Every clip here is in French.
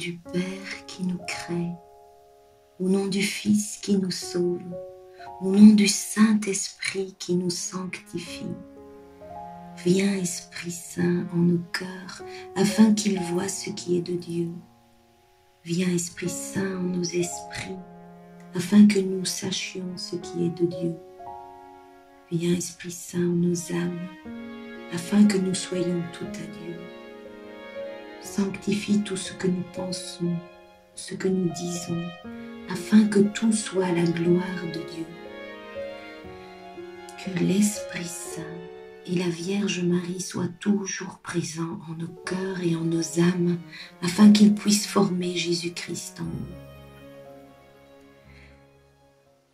du Père qui nous crée, au nom du Fils qui nous sauve, au nom du Saint-Esprit qui nous sanctifie. Viens, Esprit Saint, en nos cœurs, afin qu'il voie ce qui est de Dieu. Viens, Esprit Saint, en nos esprits, afin que nous sachions ce qui est de Dieu. Viens, Esprit Saint, en nos âmes, afin que nous soyons tout à Dieu. Sanctifie tout ce que nous pensons, ce que nous disons, afin que tout soit à la gloire de Dieu. Que l'Esprit Saint et la Vierge Marie soient toujours présents en nos cœurs et en nos âmes, afin qu'ils puissent former Jésus-Christ en nous.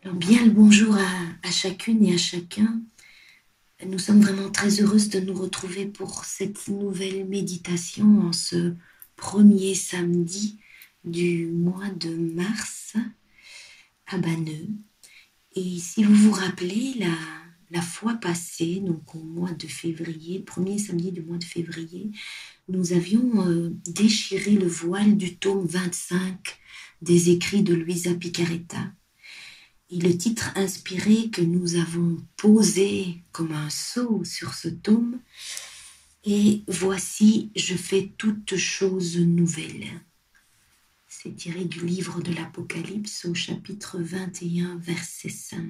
Alors bien le bonjour à chacune et à chacun. Nous sommes vraiment très heureuses de nous retrouver pour cette nouvelle méditation en ce premier samedi du mois de mars à Banneux. Et si vous vous rappelez, la fois passée, donc au mois de février, premier samedi du mois de février, nous avions déchiré le voile du tome 25 des écrits de Luisa Picaretta. Et le titre inspiré que nous avons posé comme un sceau sur ce tome est « Voici, je fais toutes choses nouvelles ». C'est tiré du livre de l'Apocalypse au chapitre 21, verset 5.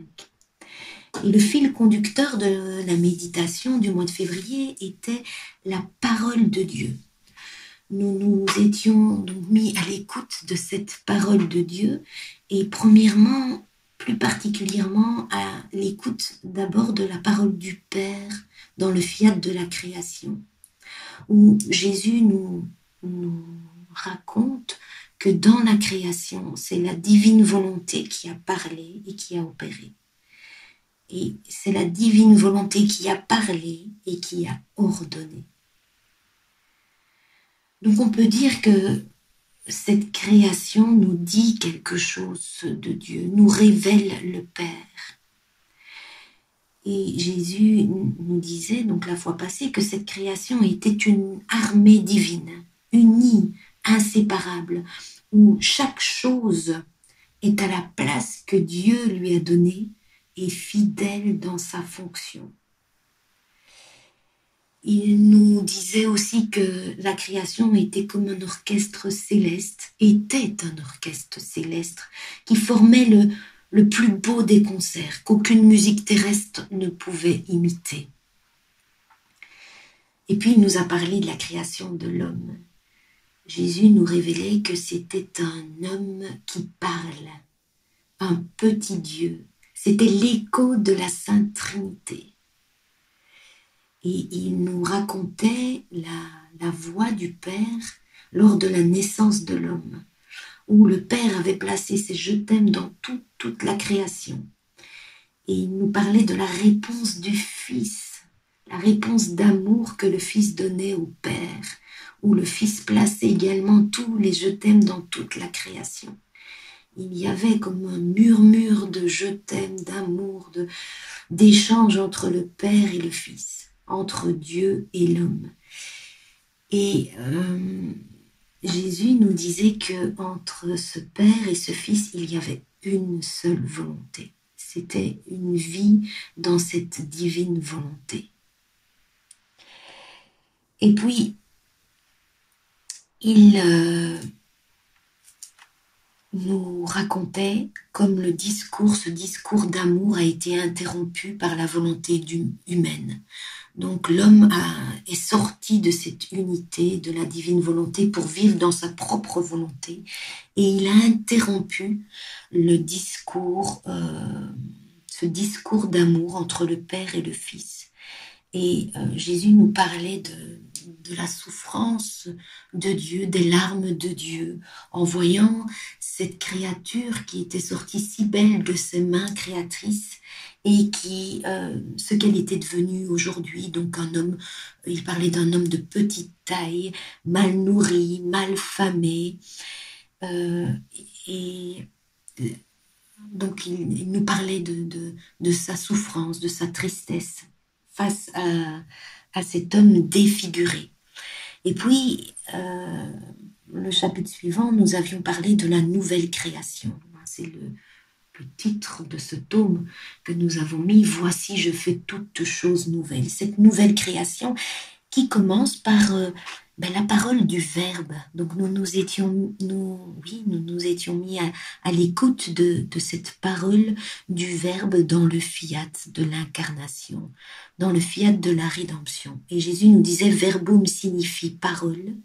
Et le fil conducteur de la méditation du mois de février était la parole de Dieu. Nous nous étions donc mis à l'écoute de cette parole de Dieu et premièrement, plus particulièrement à l'écoute d'abord de la parole du Père dans le fiat de la création, où Jésus nous raconte que dans la création, c'est la divine volonté qui a parlé et qui a opéré. Et c'est la divine volonté qui a parlé et qui a ordonné. Donc on peut dire que cette création nous dit quelque chose de Dieu, nous révèle le Père. Et Jésus nous disait, donc la fois passée, que cette création était une armée divine, unie, inséparable, où chaque chose est à la place que Dieu lui a donnée et fidèle dans sa fonction. Il nous disait aussi que la création était comme un orchestre céleste, était un orchestre céleste qui formait le plus beau des concerts qu'aucune musique terrestre ne pouvait imiter. Et puis il nous a parlé de la création de l'homme. Jésus nous révélait que c'était un homme qui parle, un petit Dieu. C'était l'écho de la Sainte Trinité. Et il nous racontait la voix du Père lors de la naissance de l'homme, où le Père avait placé ses je t'aime dans toute la création. Et il nous parlait de la réponse du Fils, la réponse d'amour que le Fils donnait au Père, où le Fils plaçait également tous les je t'aime dans toute la création. Il y avait comme un murmure de je t'aime, d'amour, d'échange entre le Père et le Fils, entre Dieu et l'homme. Et Jésus nous disait que entre ce Père et ce Fils, il y avait une seule volonté. C'était une vie dans cette divine volonté. Et puis, il nous racontait comme ce discours d'amour a été interrompu par la volonté humaine. Donc l'homme est sorti de cette unité de la divine volonté pour vivre dans sa propre volonté et il a interrompu le discours, ce discours d'amour entre le Père et le Fils. Et Jésus nous parlait de la souffrance de Dieu, des larmes de Dieu, en voyant cette créature qui était sortie si belle de ses mains créatrices et ce qu'elle était devenue aujourd'hui, donc un homme, il parlait d'un homme de petite taille, mal nourri, mal famé, et donc il nous parlait de sa souffrance, de sa tristesse face à cet homme défiguré. Et puis, le chapitre suivant, nous avions parlé de la nouvelle création. C'est le titre de ce tome que nous avons mis « Voici, je fais toutes choses nouvelles ». Cette nouvelle création qui commence par la parole du Verbe. Donc nous nous étions mis à l'écoute de cette parole du Verbe dans le fiat de l'incarnation, dans le fiat de la rédemption. Et Jésus nous disait « Verbum » signifie parole,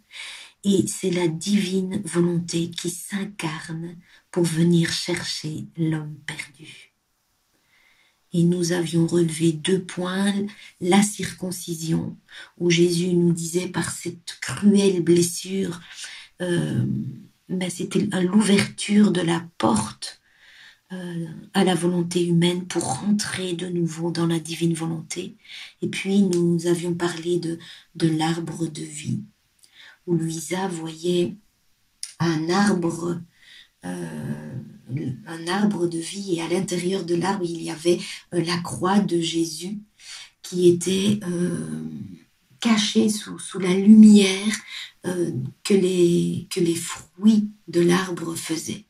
et c'est la divine volonté qui s'incarne pour venir chercher l'homme perdu. Et nous avions relevé 2 points, la circoncision, où Jésus nous disait par cette cruelle blessure, c'était l'ouverture de la porte à la volonté humaine pour rentrer de nouveau dans la divine volonté. Et puis nous avions parlé de l'arbre de vie, où Louisa voyait un arbre de vie, et à l'intérieur de l'arbre il y avait la croix de Jésus qui était cachée sous la lumière que les fruits de l'arbre faisaient.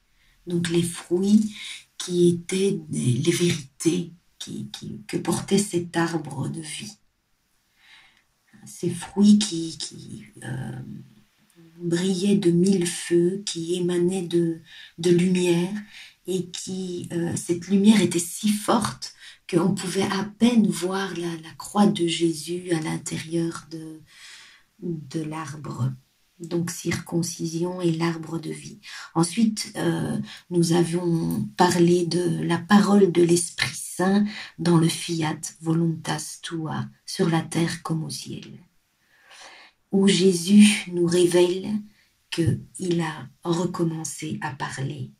Donc les fruits qui étaient les vérités que portait cet arbre de vie. Ces fruits qui brillaient de 1000 feux, qui émanaient de lumière, et cette lumière était si forte qu'on pouvait à peine voir la croix de Jésus à l'intérieur de l'arbre. Donc circoncision et l'arbre de vie. Ensuite, nous avions parlé de la parole de l'Esprit Saint dans le fiat voluntas tua, sur la terre comme au ciel, où Jésus nous révèle qu'il a recommencé à parler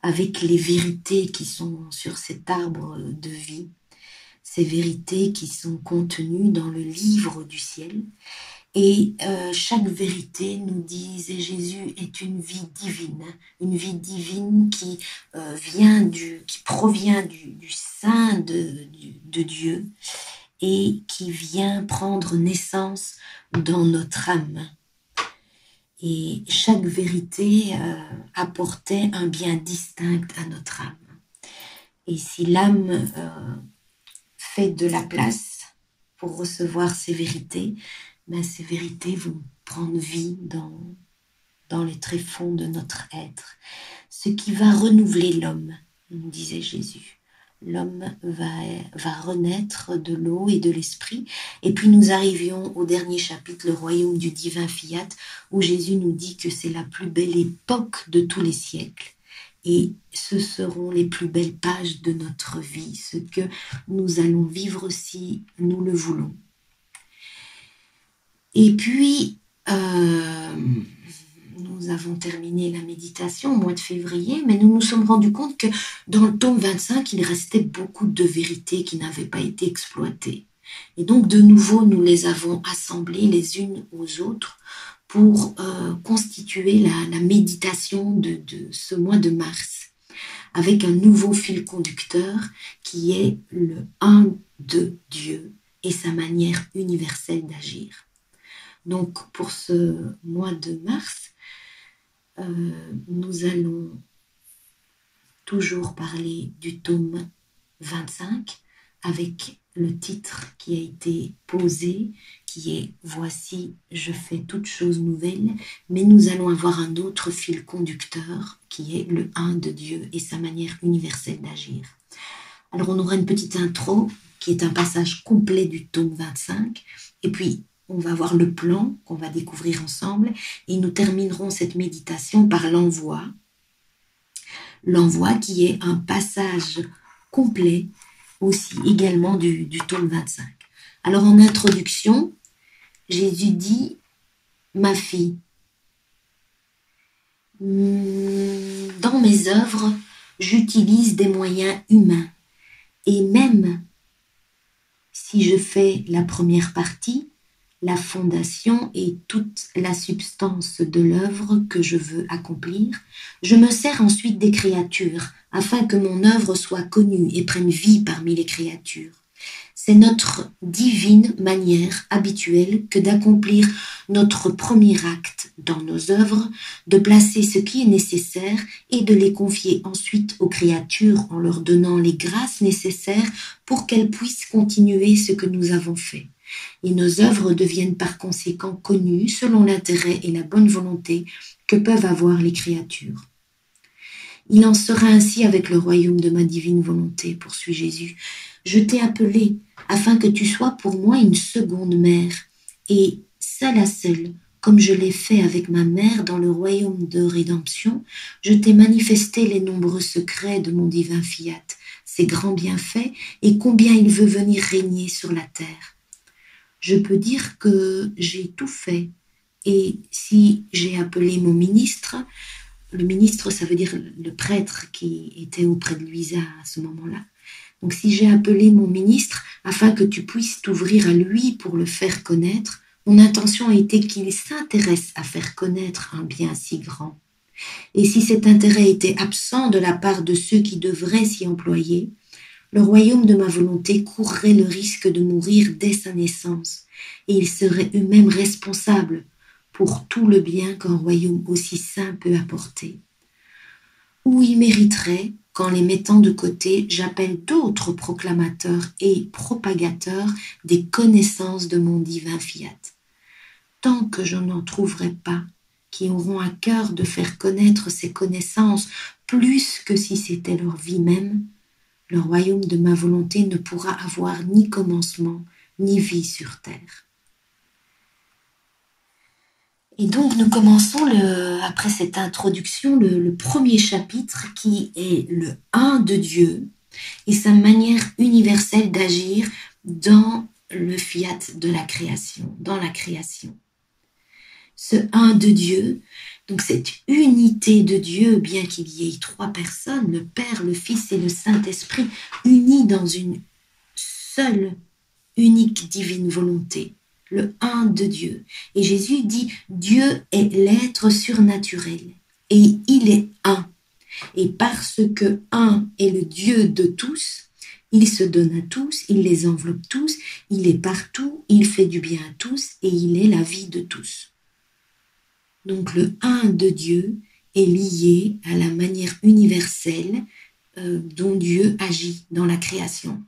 avec les vérités qui sont sur cet arbre de vie, ces vérités qui sont contenues dans le livre du ciel. Et chaque vérité, nous disait Jésus, est une vie divine qui provient du sein de Dieu, et qui vient prendre naissance dans notre âme. Et chaque vérité apportait un bien distinct à notre âme. Et si l'âme fait de la place pour recevoir ces vérités, ces vérités vont prendre vie dans les tréfonds de notre être. Ce qui va renouveler l'homme, nous disait Jésus. L'homme va renaître de l'eau et de l'esprit. Et puis nous arrivions au dernier chapitre, le royaume du divin fiat, où Jésus nous dit que c'est la plus belle époque de tous les siècles. Et ce seront les plus belles pages de notre vie, ce que nous allons vivre si nous le voulons. Et puis, nous avons terminé la méditation au mois de février, mais nous nous sommes rendus compte que dans le tome 25, il restait beaucoup de vérités qui n'avaient pas été exploitées. Et donc, de nouveau, nous les avons assemblées les unes aux autres pour constituer la méditation de ce mois de mars, avec un nouveau fil conducteur qui est le un de Dieu et sa manière universelle d'agir. Donc, pour ce mois de mars, nous allons toujours parler du tome 25 avec le titre qui a été posé, qui est « Voici, je fais toutes choses nouvelles », mais nous allons avoir un autre fil conducteur qui est le un de Dieu et sa manière universelle d'agir. Alors, on aura une petite intro qui est un passage complet du tome 25, et puis on va voir le plan qu'on va découvrir ensemble, et nous terminerons cette méditation par l'envoi. L'envoi qui est un passage complet aussi également du tome 25. Alors en introduction, Jésus dit « Ma fille, dans mes œuvres, j'utilise des moyens humains, et même si je fais la première partie, la fondation et toute la substance de l'œuvre que je veux accomplir, je me sers ensuite des créatures, afin que mon œuvre soit connue et prenne vie parmi les créatures. C'est notre divine manière habituelle que d'accomplir notre premier acte dans nos œuvres, de placer ce qui est nécessaire et de les confier ensuite aux créatures en leur donnant les grâces nécessaires pour qu'elles puissent continuer ce que nous avons fait. Et nos œuvres deviennent par conséquent connues selon l'intérêt et la bonne volonté que peuvent avoir les créatures. Il en sera ainsi avec le royaume de ma divine volonté, poursuit Jésus. Je t'ai appelé afin que tu sois pour moi une seconde mère, et seule à seule, comme je l'ai fait avec ma mère dans le royaume de rédemption, je t'ai manifesté les nombreux secrets de mon divin fiat, ses grands bienfaits et combien il veut venir régner sur la terre. Je peux dire que j'ai tout fait, et si j'ai appelé mon ministre, le ministre, ça veut dire le prêtre qui était auprès de Luisa à ce moment-là. Donc si j'ai appelé mon ministre afin que tu puisses t'ouvrir à lui pour le faire connaître, mon intention a été qu'il s'intéresse à faire connaître un bien si grand. Et si cet intérêt était absent de la part de ceux qui devraient s'y employer, le royaume de ma volonté courrait le risque de mourir dès sa naissance, et ils seraient eux-mêmes responsables pour tout le bien qu'un royaume aussi saint peut apporter. Ou ils mériteraient qu'en les mettant de côté, j'appelle d'autres proclamateurs et propagateurs des connaissances de mon divin fiat. Tant que je n'en trouverai pas qui auront à cœur de faire connaître ces connaissances plus que si c'était leur vie même, le royaume de ma volonté ne pourra avoir ni commencement ni vie sur terre. Et donc nous commençons, après cette introduction, le premier chapitre qui est le un de Dieu et sa manière universelle d'agir dans le fiat de la création, dans la création. Ce un de Dieu, donc cette unité de Dieu, bien qu'il y ait trois personnes, le Père, le Fils et le Saint-Esprit, unis dans une seule, unique divine volonté, le un de Dieu. Et Jésus dit, Dieu est l'être surnaturel et il est un. Et parce que un est le Dieu de tous, il se donne à tous, il les enveloppe tous, il est partout, il fait du bien à tous et il est la vie de tous. Donc le un de Dieu est lié à la manière universelle dont Dieu agit dans la création.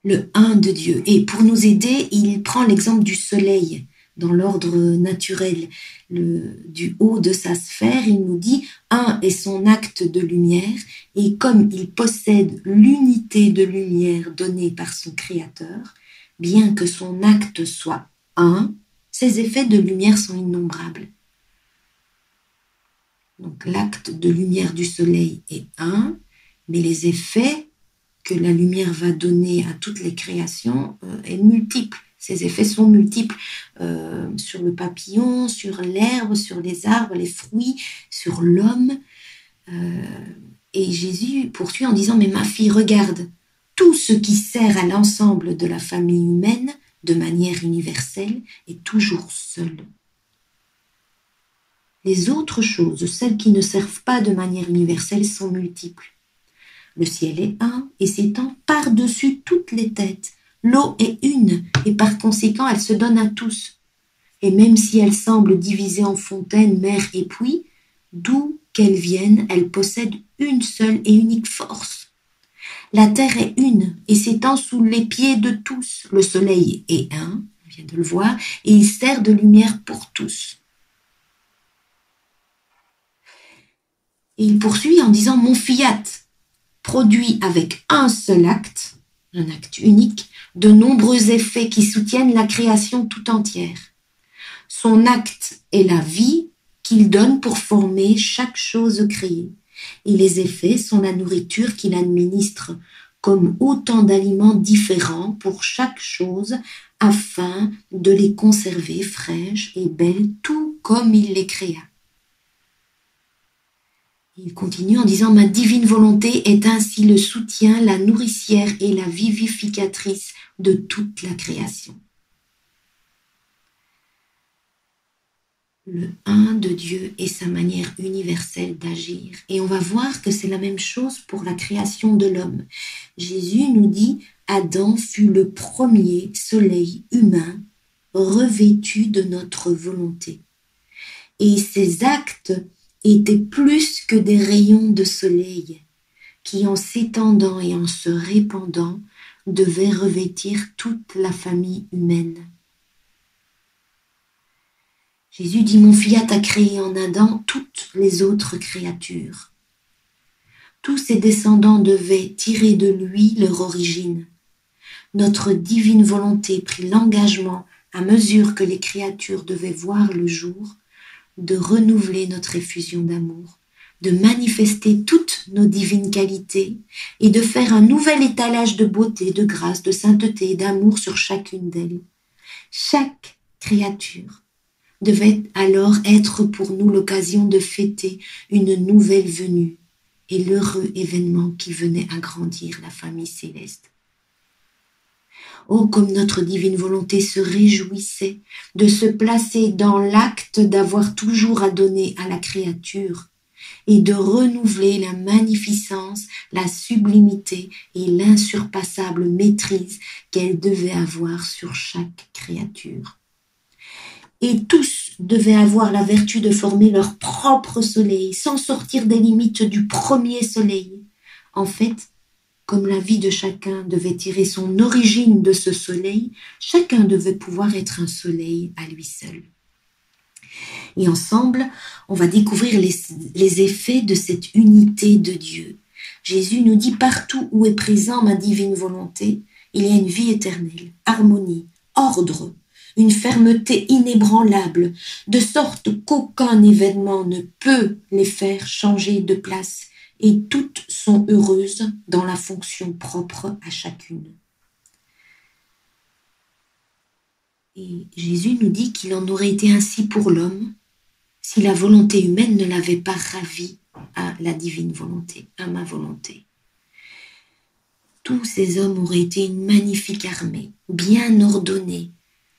Le un de Dieu. Et pour nous aider, il prend l'exemple du soleil dans l'ordre naturel. Du haut de sa sphère, il nous dit un est son acte de lumière et comme il possède l'unité de lumière donnée par son créateur, bien que son acte soit un, ses effets de lumière sont innombrables. Donc l'acte de lumière du soleil est un, mais les effets que la lumière va donner à toutes les créations est multiple. Ces effets sont multiples sur le papillon, sur l'herbe, sur les arbres, les fruits, sur l'homme. Et Jésus poursuit en disant « Mais ma fille, regarde, tout ce qui sert à l'ensemble de la famille humaine de manière universelle est toujours seul. Les autres choses, celles qui ne servent pas de manière universelle, sont multiples. Le ciel est un et s'étend par-dessus toutes les têtes. L'eau est une et par conséquent elle se donne à tous. Et même si elle semble divisée en fontaines, mers et puits, d'où qu'elle vienne, elle possède une seule et unique force. La terre est une et s'étend sous les pieds de tous. Le soleil est un, on vient de le voir, et il sert de lumière pour tous. Et il poursuit en disant « Mon fiat produit avec un seul acte, un acte unique, de nombreux effets qui soutiennent la création tout entière. Son acte est la vie qu'il donne pour former chaque chose créée. Et les effets sont la nourriture qu'il administre comme autant d'aliments différents pour chaque chose afin de les conserver fraîches et belles tout comme il les créa. Il continue en disant « Ma divine volonté est ainsi le soutien, la nourricière et la vivificatrice de toute la création. » le un de Dieu et sa manière universelle d'agir. Et on va voir que c'est la même chose pour la création de l'homme. Jésus nous dit, Adam fut le premier soleil humain revêtu de notre volonté. Et ses actes étaient plus que des rayons de soleil qui, en s'étendant et en se répandant, devaient revêtir toute la famille humaine. Jésus dit, mon Fiat a créé en Adam toutes les autres créatures. Tous ses descendants devaient tirer de lui leur origine. Notre divine volonté prit l'engagement, à mesure que les créatures devaient voir le jour, de renouveler notre effusion d'amour, de manifester toutes nos divines qualités et de faire un nouvel étalage de beauté, de grâce, de sainteté et d'amour sur chacune d'elles. Chaque créature devait alors être pour nous l'occasion de fêter une nouvelle venue et l'heureux événement qui venait agrandir la famille céleste. Oh, comme notre divine volonté se réjouissait de se placer dans l'acte d'avoir toujours à donner à la créature et de renouveler la magnificence, la sublimité et l'insurpassable maîtrise qu'elle devait avoir sur chaque créature. Et tous devaient avoir la vertu de former leur propre soleil, sans sortir des limites du premier soleil. En fait, comme la vie de chacun devait tirer son origine de ce soleil, chacun devait pouvoir être un soleil à lui seul. Et ensemble, on va découvrir les effets de cette unité de Dieu. Jésus nous dit, partout où est présent ma divine volonté, il y a une vie éternelle, harmonie, ordre, une fermeté inébranlable, de sorte qu'aucun événement ne peut les faire changer de place, et toutes sont heureuses dans la fonction propre à chacune. Et Jésus nous dit qu'il en aurait été ainsi pour l'homme si la volonté humaine ne l'avait pas ravi à la divine volonté, à ma volonté. Tous ces hommes auraient été une magnifique armée, bien ordonnée,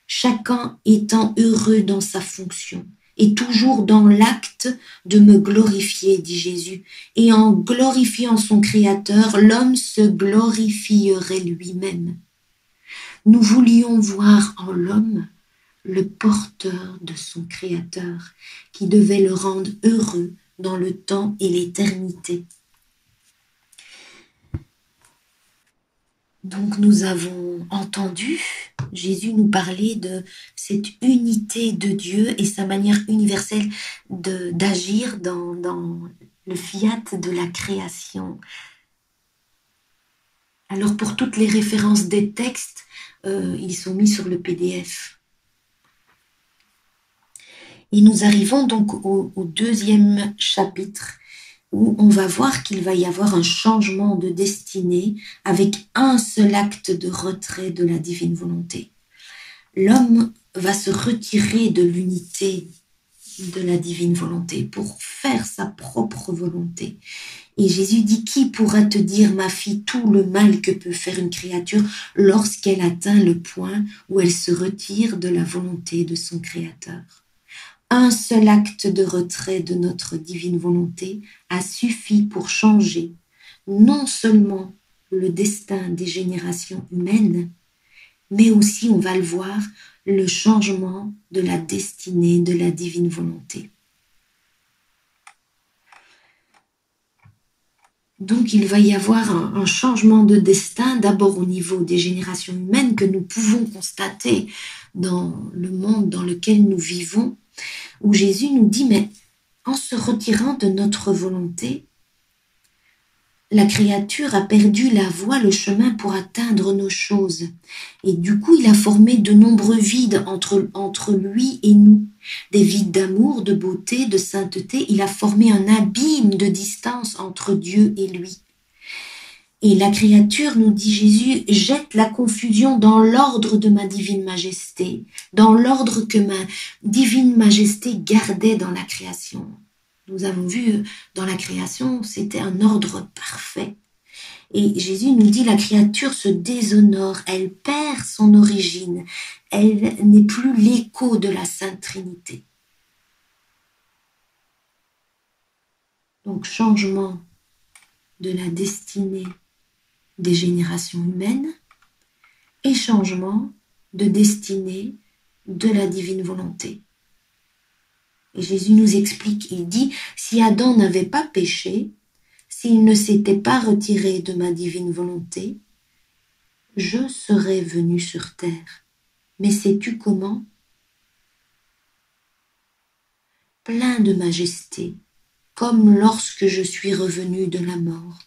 chacun étant heureux dans sa fonction, et toujours dans l'acte de me glorifier, dit Jésus. Et en glorifiant son Créateur, l'homme se glorifierait lui-même. Nous voulions voir en l'homme le porteur de son Créateur, qui devait le rendre heureux dans le temps et l'éternité. Donc nous avons entendu Jésus nous parler de cette unité de Dieu et sa manière universelle d'agir dans le fiat de la création. Alors pour toutes les références des textes, ils sont mis sur le PDF. Et nous arrivons donc au deuxième chapitre, où on va voir qu'il va y avoir un changement de destinée avec un seul acte de retrait de la divine volonté. L'homme va se retirer de l'unité de la divine volonté pour faire sa propre volonté. Et Jésus dit, qui pourra te dire, ma fille, tout le mal que peut faire une créature lorsqu'elle atteint le point où elle se retire de la volonté de son Créateur? Un seul acte de retrait de notre divine volonté a suffi pour changer non seulement le destin des générations humaines, mais aussi, on va le voir, le changement de la destinée de la divine volonté. Donc il va y avoir un changement de destin, d'abord au niveau des générations humaines que nous pouvons constater dans le monde dans lequel nous vivons, où Jésus nous dit, mais en se retirant de notre volonté, la créature a perdu la voie, le chemin pour atteindre nos choses. Et du coup, il a formé de nombreux vides entre lui et nous. Des vides d'amour, de beauté, de sainteté. Il a formé un abîme de distance entre Dieu et lui. Et la créature, nous dit Jésus, jette la confusion dans l'ordre de ma divine majesté, dans l'ordre que ma divine majesté gardait dans la création. Nous avons vu dans la création, c'était un ordre parfait. Et Jésus nous dit, la créature se déshonore, elle perd son origine, elle n'est plus l'écho de la Sainte Trinité. Donc changement de la destinée des générations humaines et changement de destinée de la divine volonté. Et Jésus nous explique, il dit, si Adam n'avait pas péché, s'il ne s'était pas retiré de ma divine volonté, je serais venu sur terre. Mais sais-tu comment? Plein de majesté, comme lorsque je suis revenu de la mort.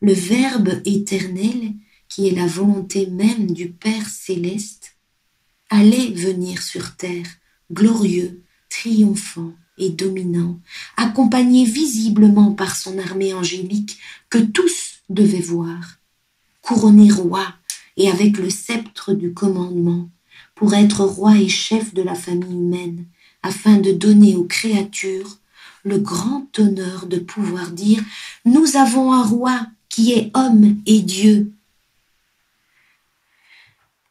Le Verbe éternel, qui est la volonté même du Père céleste, allait venir sur terre, glorieux, triomphant et dominant, accompagné visiblement par son armée angélique que tous devaient voir, couronné roi et avec le sceptre du commandement, pour être roi et chef de la famille humaine, afin de donner aux créatures le grand honneur de pouvoir dire « Nous avons un roi qui est homme et Dieu ».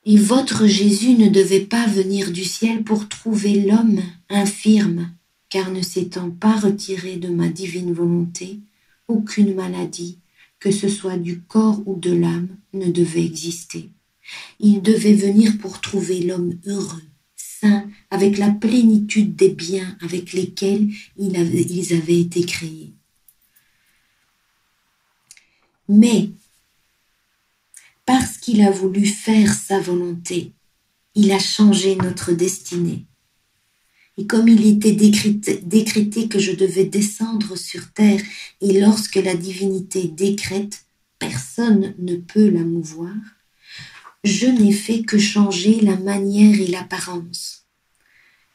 Et votre Jésus ne devait pas venir du ciel pour trouver l'homme infirme, car ne s'étant pas retiré de ma divine volonté, aucune maladie, que ce soit du corps ou de l'âme, ne devait exister. Il devait venir pour trouver l'homme heureux, saint, avec la plénitude des biens avec lesquels ils avaient été créés. Mais, parce qu'il a voulu faire sa volonté, il a changé notre destinée. Et comme il était décrété que je devais descendre sur terre, et lorsque la divinité décrète, personne ne peut la mouvoir, je n'ai fait que changer la manière et l'apparence.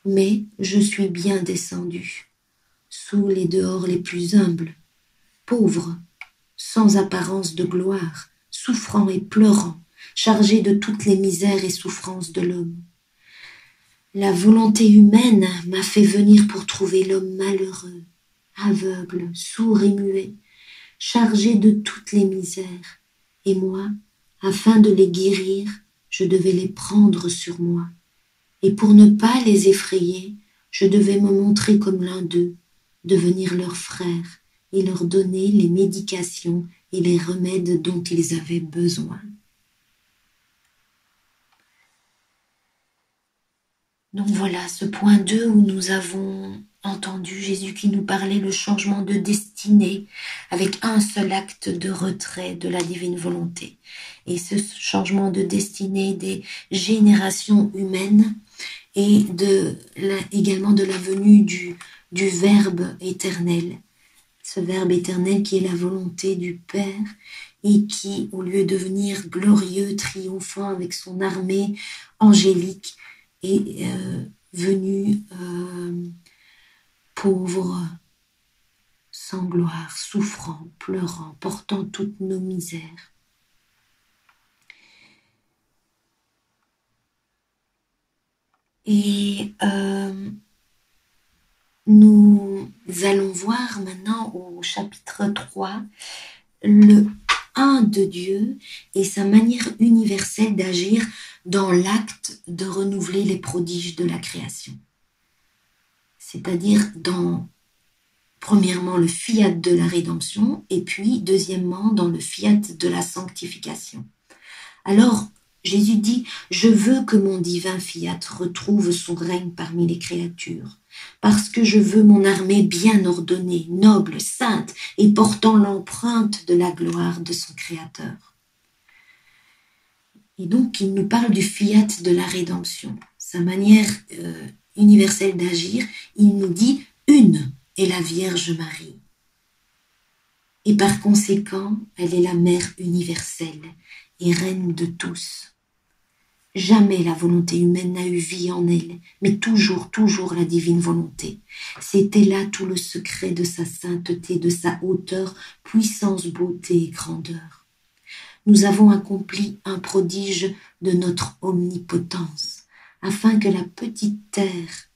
Mais je suis bien descendu, sous les dehors les plus humbles, pauvre, sans apparence de gloire, souffrant et pleurant, chargé de toutes les misères et souffrances de l'homme. La volonté humaine m'a fait venir pour trouver l'homme malheureux, aveugle, sourd et muet, chargé de toutes les misères. Et moi, afin de les guérir, je devais les prendre sur moi. Et pour ne pas les effrayer, je devais me montrer comme l'un d'eux, devenir leur frère et leur donner les médications et les remèdes dont ils avaient besoin. Donc voilà, ce point 2 où nous avons entendu Jésus qui nous parlait le changement de destinée avec un seul acte de retrait de la divine volonté. Et ce changement de destinée des générations humaines et également de la venue du Verbe éternel. Ce Verbe éternel qui est la volonté du Père et qui, au lieu de venir glorieux, triomphant avec son armée angélique, est venu pauvre, sans gloire, souffrant, pleurant, portant toutes nos misères. Et nous allons voir maintenant au chapitre 3 le un de Dieu et sa manière universelle d'agir dans l'acte de renouveler les prodiges de la création. C'est-à-dire dans, premièrement, le fiat de la rédemption et puis, deuxièmement, dans le fiat de la sanctification. Alors, Jésus dit « Je veux que mon divin fiat retrouve son règne parmi les créatures, parce que je veux mon armée bien ordonnée, noble, sainte et portant l'empreinte de la gloire de son Créateur. » Et donc, il nous parle du fiat de la rédemption, sa manière universelle d'agir. Il nous dit « Une est la Vierge Marie. » Et par conséquent, elle est la mère universelle et reine de tous. Jamais la volonté humaine n'a eu vie en elle, mais toujours, toujours la divine volonté. C'était là tout le secret de sa sainteté, de sa hauteur, puissance, beauté et grandeur. Nous avons accompli un prodige de notre omnipotence, afin que la petite terre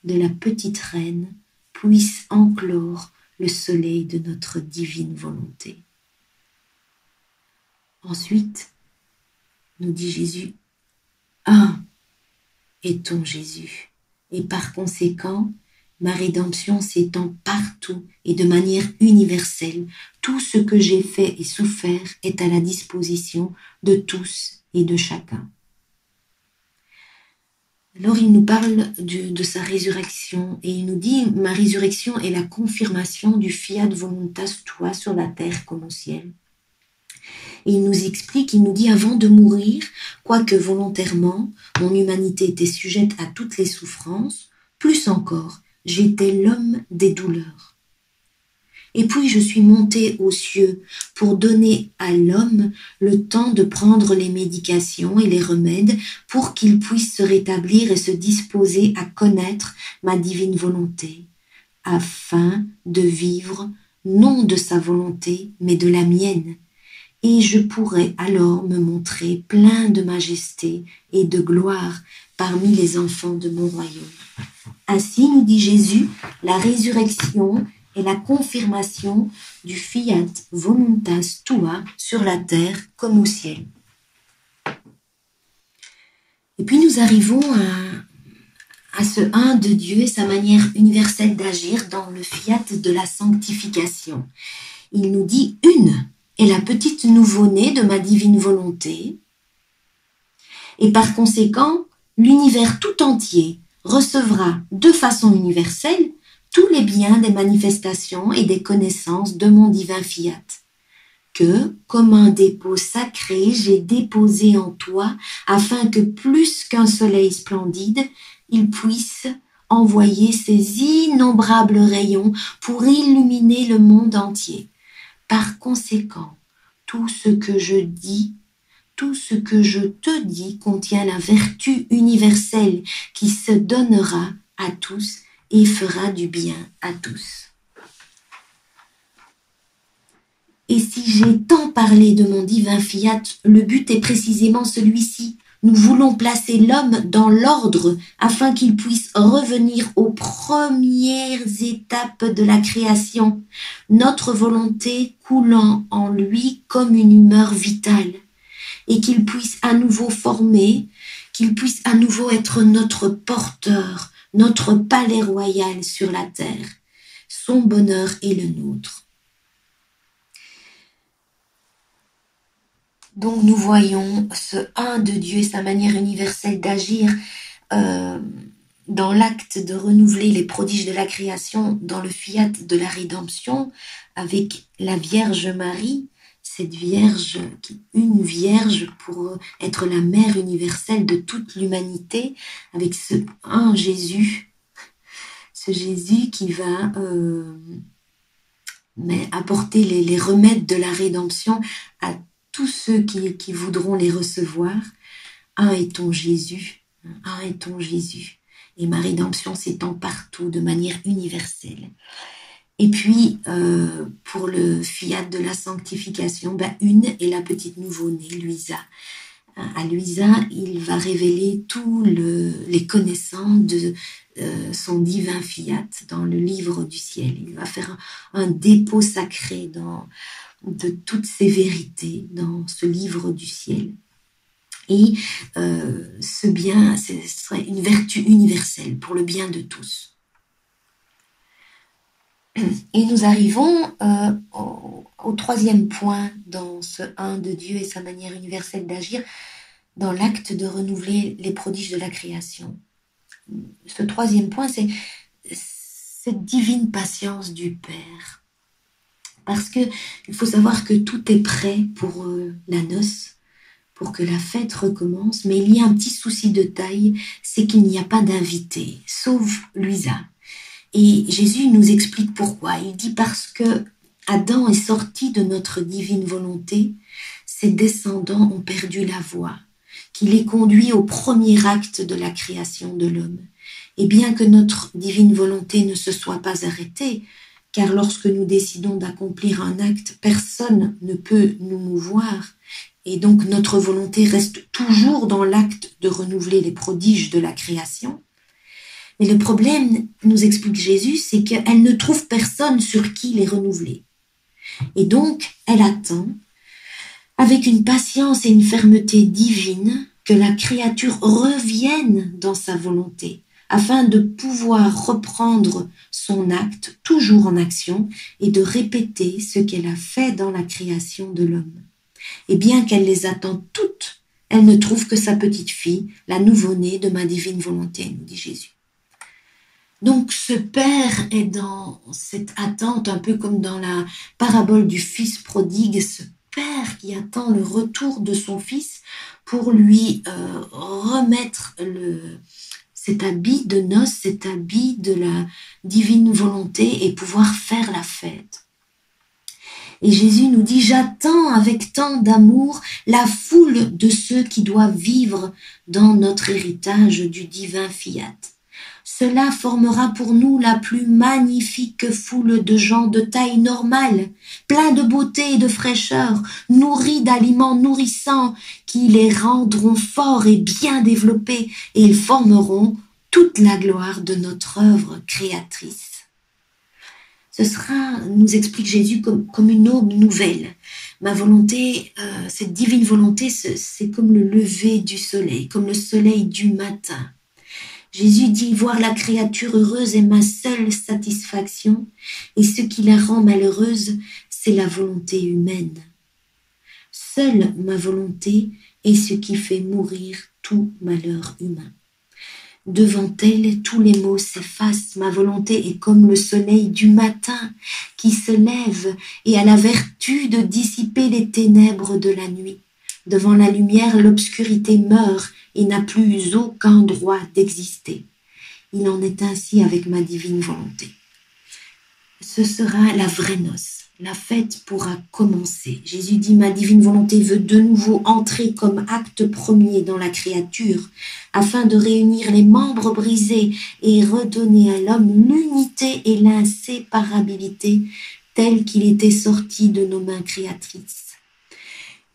de la petite reine puisse enclore le soleil de notre divine volonté. Ensuite, nous dit Jésus, un est ton Jésus, et par conséquent, ma rédemption s'étend partout et de manière universelle. Tout ce que j'ai fait et souffert est à la disposition de tous et de chacun. Alors il nous parle de sa résurrection et il nous dit « Ma résurrection est la confirmation du fiat voluntas tua sur la terre comme au ciel ». Et il nous explique, il nous dit « Avant de mourir, quoique volontairement, mon humanité était sujette à toutes les souffrances, plus encore, j'étais l'homme des douleurs. Et puis je suis monté aux cieux pour donner à l'homme le temps de prendre les médications et les remèdes pour qu'il puisse se rétablir et se disposer à connaître ma divine volonté, afin de vivre non de sa volonté, mais de la mienne. Et je pourrai alors me montrer plein de majesté et de gloire parmi les enfants de mon royaume. Ainsi, nous dit Jésus, la résurrection est la confirmation du fiat voluntas tua sur la terre comme au ciel. Et puis nous arrivons à ce un de Dieu et sa manière universelle d'agir dans le fiat de la sanctification. Il nous dit « Une est la petite nouveau-née de ma divine volonté, et par conséquent, l'univers tout entier recevra de façon universelle tous les biens des manifestations et des connaissances de mon divin fiat, que, comme un dépôt sacré, j'ai déposé en toi, afin que plus qu'un soleil splendide, il puisse envoyer ses innombrables rayons pour illuminer le monde entier. Par conséquent, tout ce que je dis, tout ce que je te dis contient la vertu universelle qui se donnera à tous et fera du bien à tous. Et si j'ai tant parlé de mon divin fiat, le but est précisément celui-ci. Nous voulons placer l'homme dans l'ordre afin qu'il puisse revenir aux premières étapes de la création, notre volonté coulant en lui comme une humeur vitale, et qu'il puisse à nouveau former, qu'il puisse à nouveau être notre porteur, notre palais royal sur la terre. Son bonheur est le nôtre. Donc nous voyons ce un de Dieu et sa manière universelle d'agir dans l'acte de renouveler les prodiges de la création, dans le fiat de la rédemption, avec la Vierge Marie, cette Vierge, une Vierge pour être la mère universelle de toute l'humanité, avec ce un Jésus, ce Jésus qui va apporter les remèdes de la rédemption à tous ceux qui voudront les recevoir. Un est ton Jésus, un est ton Jésus. Et ma rédemption s'étend partout de manière universelle. Et puis, pour le fiat de la sanctification, une est la petite nouveau-née, Luisa. À Luisa, il va révéler tous les connaissances de son divin fiat dans le livre du ciel. Il va faire un dépôt sacré de toutes ces vérités dans ce livre du ciel. Et ce bien, ce serait une vertu universelle pour le bien de tous. Et nous arrivons au troisième point dans ce un de Dieu et sa manière universelle d'agir, dans l'acte de renouveler les prodiges de la création. Ce troisième point, c'est cette divine patience du Père. Parce que il faut savoir que tout est prêt pour la noce, pour que la fête recommence, mais il y a un petit souci de taille, c'est qu'il n'y a pas d'invité, sauf Luisa. Et Jésus nous explique pourquoi. Il dit parce que Adam est sorti de notre divine volonté, ses descendants ont perdu la voie, qui les conduit au premier acte de la création de l'homme. Et bien que notre divine volonté ne se soit pas arrêtée, car lorsque nous décidons d'accomplir un acte, personne ne peut nous mouvoir, et donc notre volonté reste toujours dans l'acte de renouveler les prodiges de la création. Mais le problème, nous explique Jésus, c'est qu'elle ne trouve personne sur qui les renouveler. Et donc, elle attend, avec une patience et une fermeté divine, que la créature revienne dans sa volonté, afin de pouvoir reprendre son acte, toujours en action, et de répéter ce qu'elle a fait dans la création de l'homme. Et bien qu'elle les attend toutes, elle ne trouve que sa petite fille, la nouveau-née de ma divine volonté, nous dit Jésus. Donc ce père est dans cette attente, un peu comme dans la parabole du fils prodigue, ce père qui attend le retour de son fils pour lui remettre cet habit de noces, cet habit de la divine volonté et pouvoir faire la fête. Et Jésus nous dit, j'attends avec tant d'amour la foule de ceux qui doivent vivre dans notre héritage du divin fiat. Cela formera pour nous la plus magnifique foule de gens de taille normale, pleins de beauté et de fraîcheur, nourris d'aliments nourrissants qui les rendront forts et bien développés, et ils formeront toute la gloire de notre œuvre créatrice. Ce sera, nous explique Jésus, comme une aube nouvelle. Ma volonté, cette divine volonté, c'est comme le lever du soleil, comme le soleil du matin. Jésus dit, voir la créature heureuse est ma seule satisfaction, et ce qui la rend malheureuse, c'est la volonté humaine. Seule ma volonté est ce qui fait mourir tout malheur humain. Devant elle, tous les maux s'effacent. Ma volonté est comme le soleil du matin qui se lève et a la vertu de dissiper les ténèbres de la nuit. Devant la lumière, l'obscurité meurt et n'a plus aucun droit d'exister. Il en est ainsi avec ma divine volonté. Ce sera la vraie noce. La fête pourra commencer. Jésus dit, ma divine volonté veut de nouveau entrer comme acte premier dans la créature, afin de réunir les membres brisés et redonner à l'homme l'unité et l'inséparabilité tel qu'il était sorti de nos mains créatrices.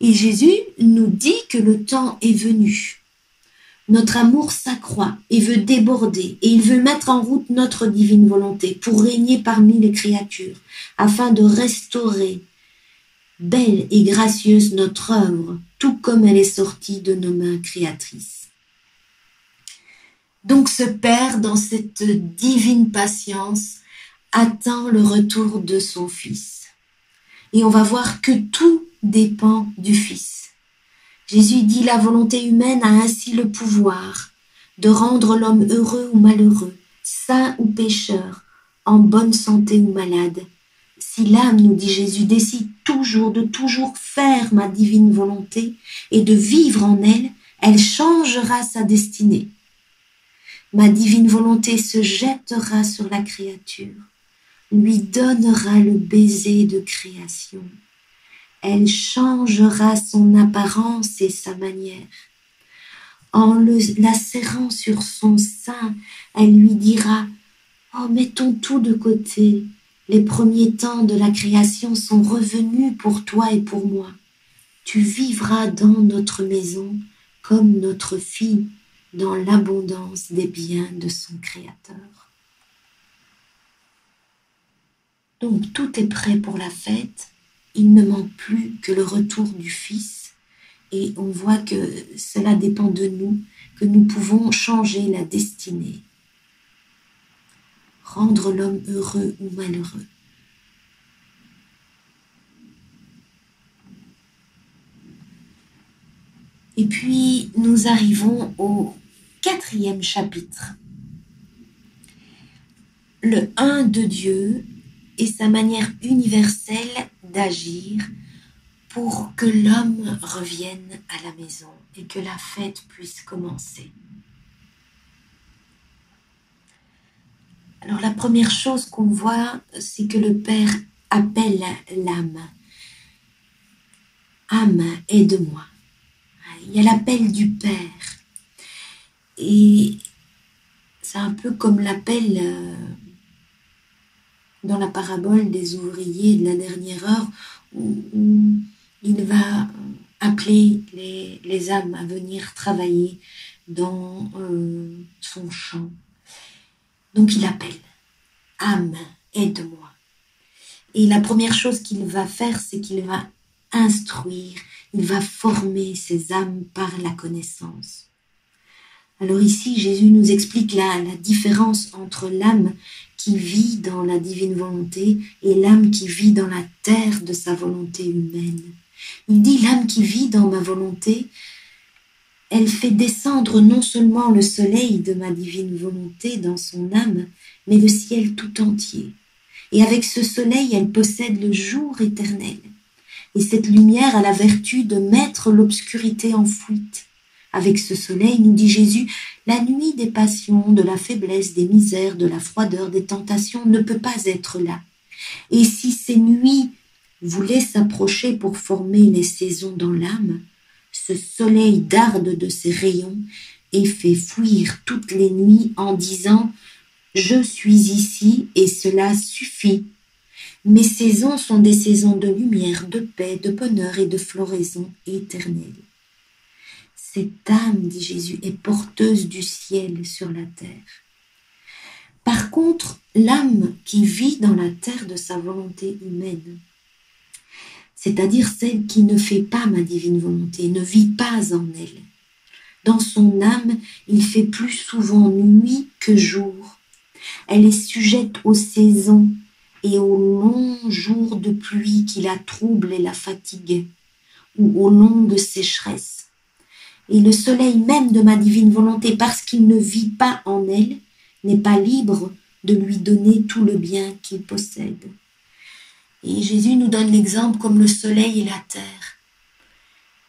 Et Jésus nous dit que le temps est venu. Notre amour s'accroît et veut déborder, et il veut mettre en route notre divine volonté pour régner parmi les créatures, afin de restaurer belle et gracieuse notre œuvre, tout comme elle est sortie de nos mains créatrices. Donc ce Père, dans cette divine patience, attend le retour de son Fils. Et on va voir que tout dépend du Fils. Jésus dit, la volonté humaine a ainsi le pouvoir de rendre l'homme heureux ou malheureux, saint ou pécheur, en bonne santé ou malade. Si l'âme, nous dit Jésus, décide de toujours faire ma divine volonté et de vivre en elle, elle changera sa destinée. Ma divine volonté se jettera sur la créature, lui donnera le baiser de création. Elle changera son apparence et sa manière. En la serrant sur son sein, elle lui dira « Oh, mettons tout de côté. Les premiers temps de la création sont revenus pour toi et pour moi. Tu vivras dans notre maison comme notre fille dans l'abondance des biens de son Créateur. » Donc tout est prêt pour la fête. Il ne manque plus que le retour du Fils et on voit que cela dépend de nous, que nous pouvons changer la destinée, rendre l'homme heureux ou malheureux. Et puis nous arrivons au 4e chapitre, le 1 de Dieu et sa manière universelle d'agir pour que l'homme revienne à la maison et que la fête puisse commencer. Alors la première chose qu'on voit, c'est que le Père appelle l'âme. Âme, aide-moi. Il y a l'appel du Père. Et c'est un peu comme l'appel dans la parabole des ouvriers de la dernière heure où il va appeler les âmes à venir travailler dans son champ. Donc il appelle, âme, aide-moi. Et la première chose qu'il va faire, c'est qu'il va instruire, il va former ces âmes par la connaissance. Alors ici, Jésus nous explique la différence entre l'âme qui vit dans la divine volonté et l'âme qui vit dans la terre de sa volonté humaine. Il dit, l'âme qui vit dans ma volonté, elle fait descendre non seulement le soleil de ma divine volonté dans son âme, mais le ciel tout entier. Et avec ce soleil, elle possède le jour éternel. Et cette lumière a la vertu de mettre l'obscurité en fuite. Avec ce soleil, nous dit Jésus, la nuit des passions, de la faiblesse, des misères, de la froideur, des tentations ne peut pas être là. Et si ces nuits voulaient s'approcher pour former les saisons dans l'âme, ce soleil darde de ses rayons et fait fuir toutes les nuits en disant « Je suis ici et cela suffit ». Mes saisons sont des saisons de lumière, de paix, de bonheur et de floraison éternelle. Cette âme, dit Jésus, est porteuse du ciel sur la terre. Par contre, l'âme qui vit dans la terre de sa volonté humaine, c'est-à-dire celle qui ne fait pas ma divine volonté, ne vit pas en elle. Dans son âme, il fait plus souvent nuit que jour. Elle est sujette aux saisons et aux longs jours de pluie qui la troublent et la fatiguent, ou aux longues sécheresses. Et le soleil même de ma divine volonté, parce qu'il ne vit pas en elle, n'est pas libre de lui donner tout le bien qu'il possède. Et Jésus nous donne l'exemple comme le soleil et la terre.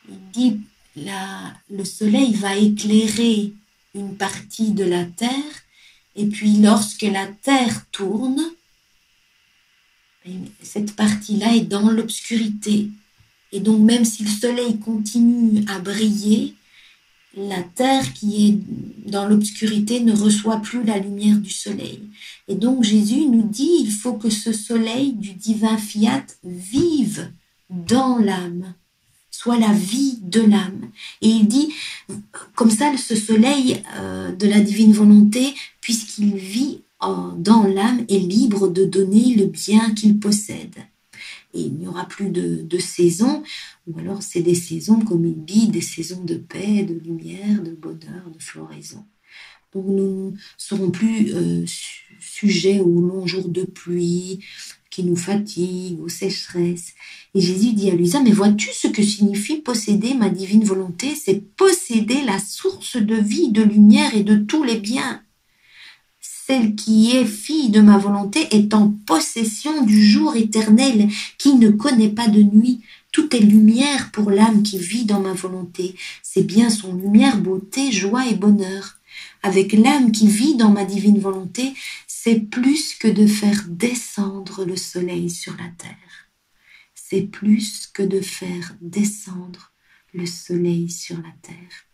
Il dit, le soleil va éclairer une partie de la terre, et puis lorsque la terre tourne, cette partie-là est dans l'obscurité. Et donc même si le soleil continue à briller, la terre qui est dans l'obscurité ne reçoit plus la lumière du soleil. Et donc Jésus nous dit, il faut que ce soleil du divin fiat vive dans l'âme, soit la vie de l'âme. Et il dit, comme ça, ce soleil de la divine volonté, puisqu'il vit dans l'âme, est libre de donner le bien qu'il possède. Et il n'y aura plus de saisons, ou alors c'est des saisons, comme il dit, des saisons de paix, de lumière, de bonheur, de floraison. Donc nous ne serons plus sujets aux longs jours de pluie qui nous fatiguent, aux sécheresses. Et Jésus dit à Luisa, mais vois-tu ce que signifie posséder ma divine volonté? C'est posséder la source de vie, de lumière et de tous les biens. Celle qui est fille de ma volonté est en possession du jour éternel qui ne connaît pas de nuit. Tout est lumière pour l'âme qui vit dans ma volonté. C'est bien son lumière, beauté, joie et bonheur. Avec l'âme qui vit dans ma divine volonté, c'est plus que de faire descendre le soleil sur la terre. C'est plus que de faire descendre le soleil sur la terre.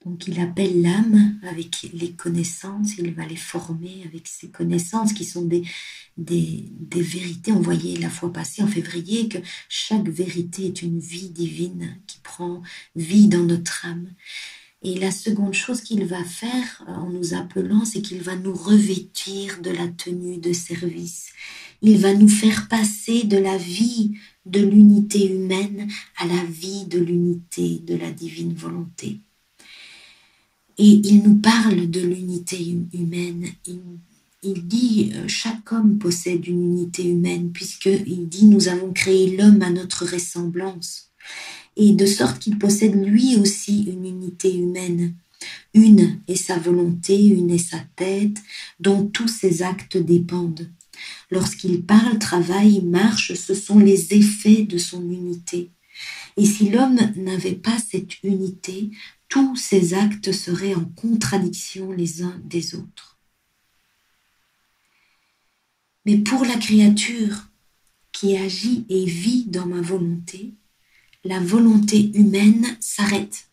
Donc il appelle l'âme avec les connaissances, il va les former avec ces connaissances qui sont des vérités. On voyait la fois passée en février que chaque vérité est une vie divine qui prend vie dans notre âme. Et la seconde chose qu'il va faire en nous appelant, c'est qu'il va nous revêtir de la tenue de service. Il va nous faire passer de la vie de l'unité humaine à la vie de l'unité de la divine volonté. Et il nous parle de l'unité humaine. Il dit chaque homme possède une unité humaine, puisqu'il dit nous avons créé l'homme à notre ressemblance. Et de sorte qu'il possède lui aussi une unité humaine. Une est sa volonté, une est sa tête, dont tous ses actes dépendent. Lorsqu'il parle, travaille, marche, ce sont les effets de son unité. Et si l'homme n'avait pas cette unité, tous ses actes seraient en contradiction les uns des autres. Mais pour la créature qui agit et vit dans ma volonté, la volonté humaine s'arrête.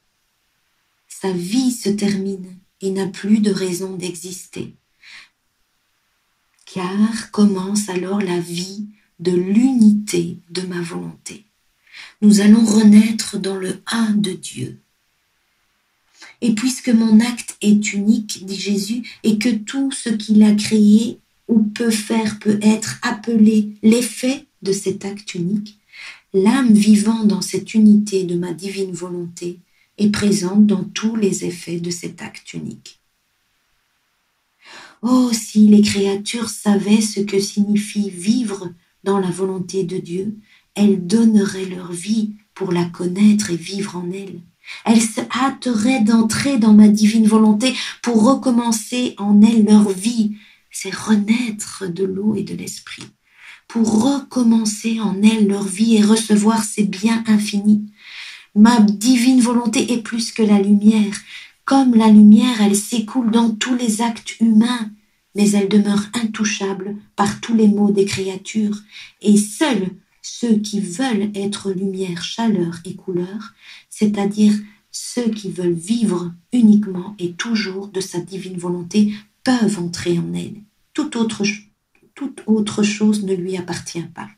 Sa vie se termine et n'a plus de raison d'exister. Car commence alors la vie de l'unité de ma volonté. Nous allons renaître dans le un de Dieu. Et puisque mon acte est unique, dit Jésus, et que tout ce qu'il a créé ou peut faire peut être appelé l'effet de cet acte unique, l'âme vivant dans cette unité de ma divine volonté est présente dans tous les effets de cet acte unique. Oh, si les créatures savaient ce que signifie vivre dans la volonté de Dieu, elles donneraient leur vie pour la connaître et vivre en elle. Elles se hâteraient d'entrer dans ma divine volonté pour recommencer en elles leur vie. C'est renaître de l'eau et de l'esprit. Pour recommencer en elles leur vie et recevoir ces biens infinis. Ma divine volonté est plus que la lumière. Comme la lumière, elle s'écoule dans tous les actes humains, mais elle demeure intouchable par tous les maux des créatures. Et seuls ceux qui veulent être lumière, chaleur et couleur, c'est-à-dire ceux qui veulent vivre uniquement et toujours de sa divine volonté, peuvent entrer en elle. Toute autre chose ne lui appartient pas.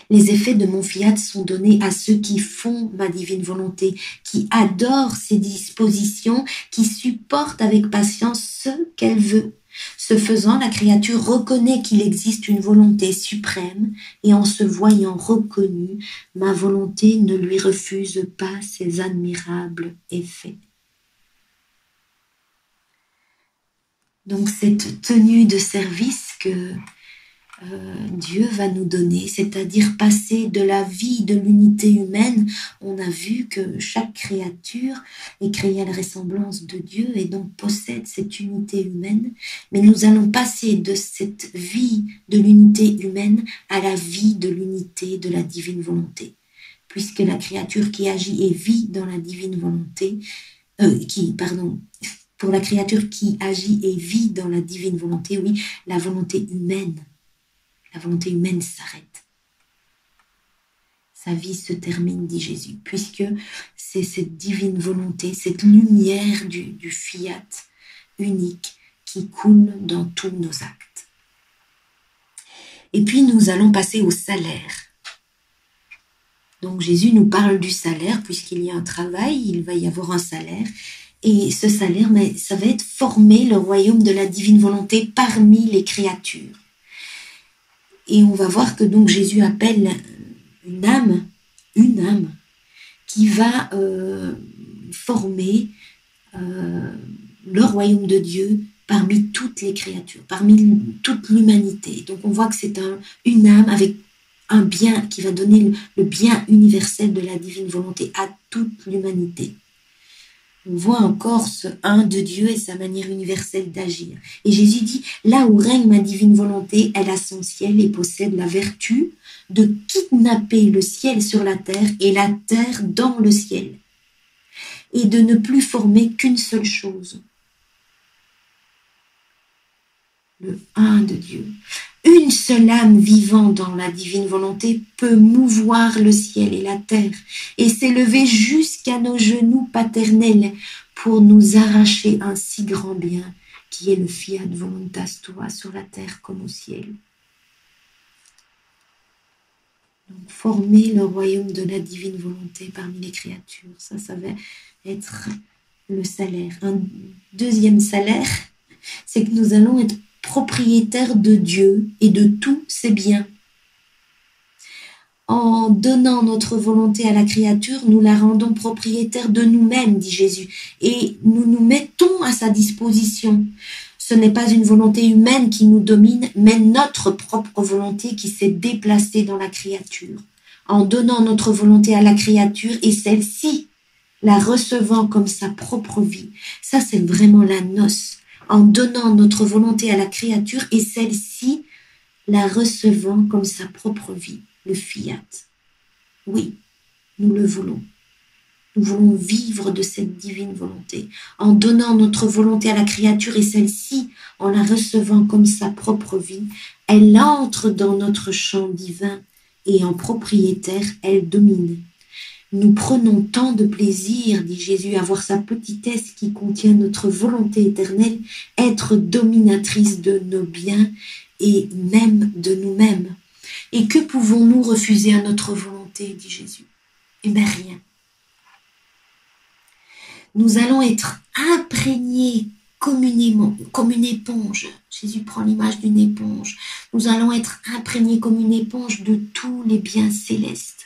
Les effets de mon fiat sont donnés à ceux qui font ma divine volonté, qui adorent ses dispositions, qui supportent avec patience ce qu'elle veut. Ce faisant, la créature reconnaît qu'il existe une volonté suprême et en se voyant reconnue, ma volonté ne lui refuse pas ses admirables effets. Donc cette tenue de service que Dieu va nous donner, c'est-à-dire passer de la vie de l'unité humaine. On a vu que chaque créature est créée à la ressemblance de Dieu et donc possède cette unité humaine, mais nous allons passer de cette vie de l'unité humaine à la vie de l'unité de la divine volonté, puisque la créature qui agit et vit dans la divine volonté, pour la créature qui agit et vit dans la divine volonté, oui, la volonté humaine s'arrête. Sa vie se termine, dit Jésus, puisque c'est cette divine volonté, cette lumière du fiat unique qui coule dans tous nos actes. Et puis nous allons passer au salaire. Donc Jésus nous parle du salaire, puisqu'il y a un travail, il va y avoir un salaire. Et ce salaire, ça va être former le royaume de la divine volonté parmi les créatures. Et on va voir que donc Jésus appelle une âme qui va former le royaume de Dieu parmi toutes les créatures, parmi toute l'humanité. Donc on voit que c'est une âme avec un bien qui va donner le bien universel de la divine volonté à toute l'humanité. On voit encore ce un de Dieu et sa manière universelle d'agir. Et Jésus dit, là où règne ma divine volonté, elle a son ciel et possède la vertu de kidnapper le ciel sur la terre et la terre dans le ciel, et de ne plus former qu'une seule chose. Le un de Dieu. Une seule âme vivant dans la divine volonté peut mouvoir le ciel et la terre et s'élever jusqu'à nos genoux paternels pour nous arracher un si grand bien qui est le fiat voluntas tua sur la terre comme au ciel. Donc, former le royaume de la divine volonté parmi les créatures, ça va être le salaire. Un deuxième salaire, c'est que nous allons être propriétaires de Dieu et de tous ses biens. En donnant notre volonté à la créature, nous la rendons propriétaire de nous-mêmes, dit Jésus, et nous nous mettons à sa disposition. Ce n'est pas une volonté humaine qui nous domine, mais notre propre volonté qui s'est déplacée dans la créature. En donnant notre volonté à la créature et celle-ci, la recevant comme sa propre vie. Ça, c'est vraiment la noce. En donnant notre volonté à la créature et celle-ci, la recevant comme sa propre vie, le fiat. Oui, nous le voulons. Nous voulons vivre de cette divine volonté. En donnant notre volonté à la créature et celle-ci, en la recevant comme sa propre vie, elle entre dans notre champ divin et en propriétaire, elle domine. Nous prenons tant de plaisir, dit Jésus, à voir sa petitesse qui contient notre volonté éternelle, être dominatrice de nos biens et même de nous-mêmes. Et que pouvons-nous refuser à notre volonté, dit Jésus? Eh bien, rien. Nous allons être imprégnés communément, comme une éponge. Jésus prend l'image d'une éponge. Nous allons être imprégnés comme une éponge de tous les biens célestes.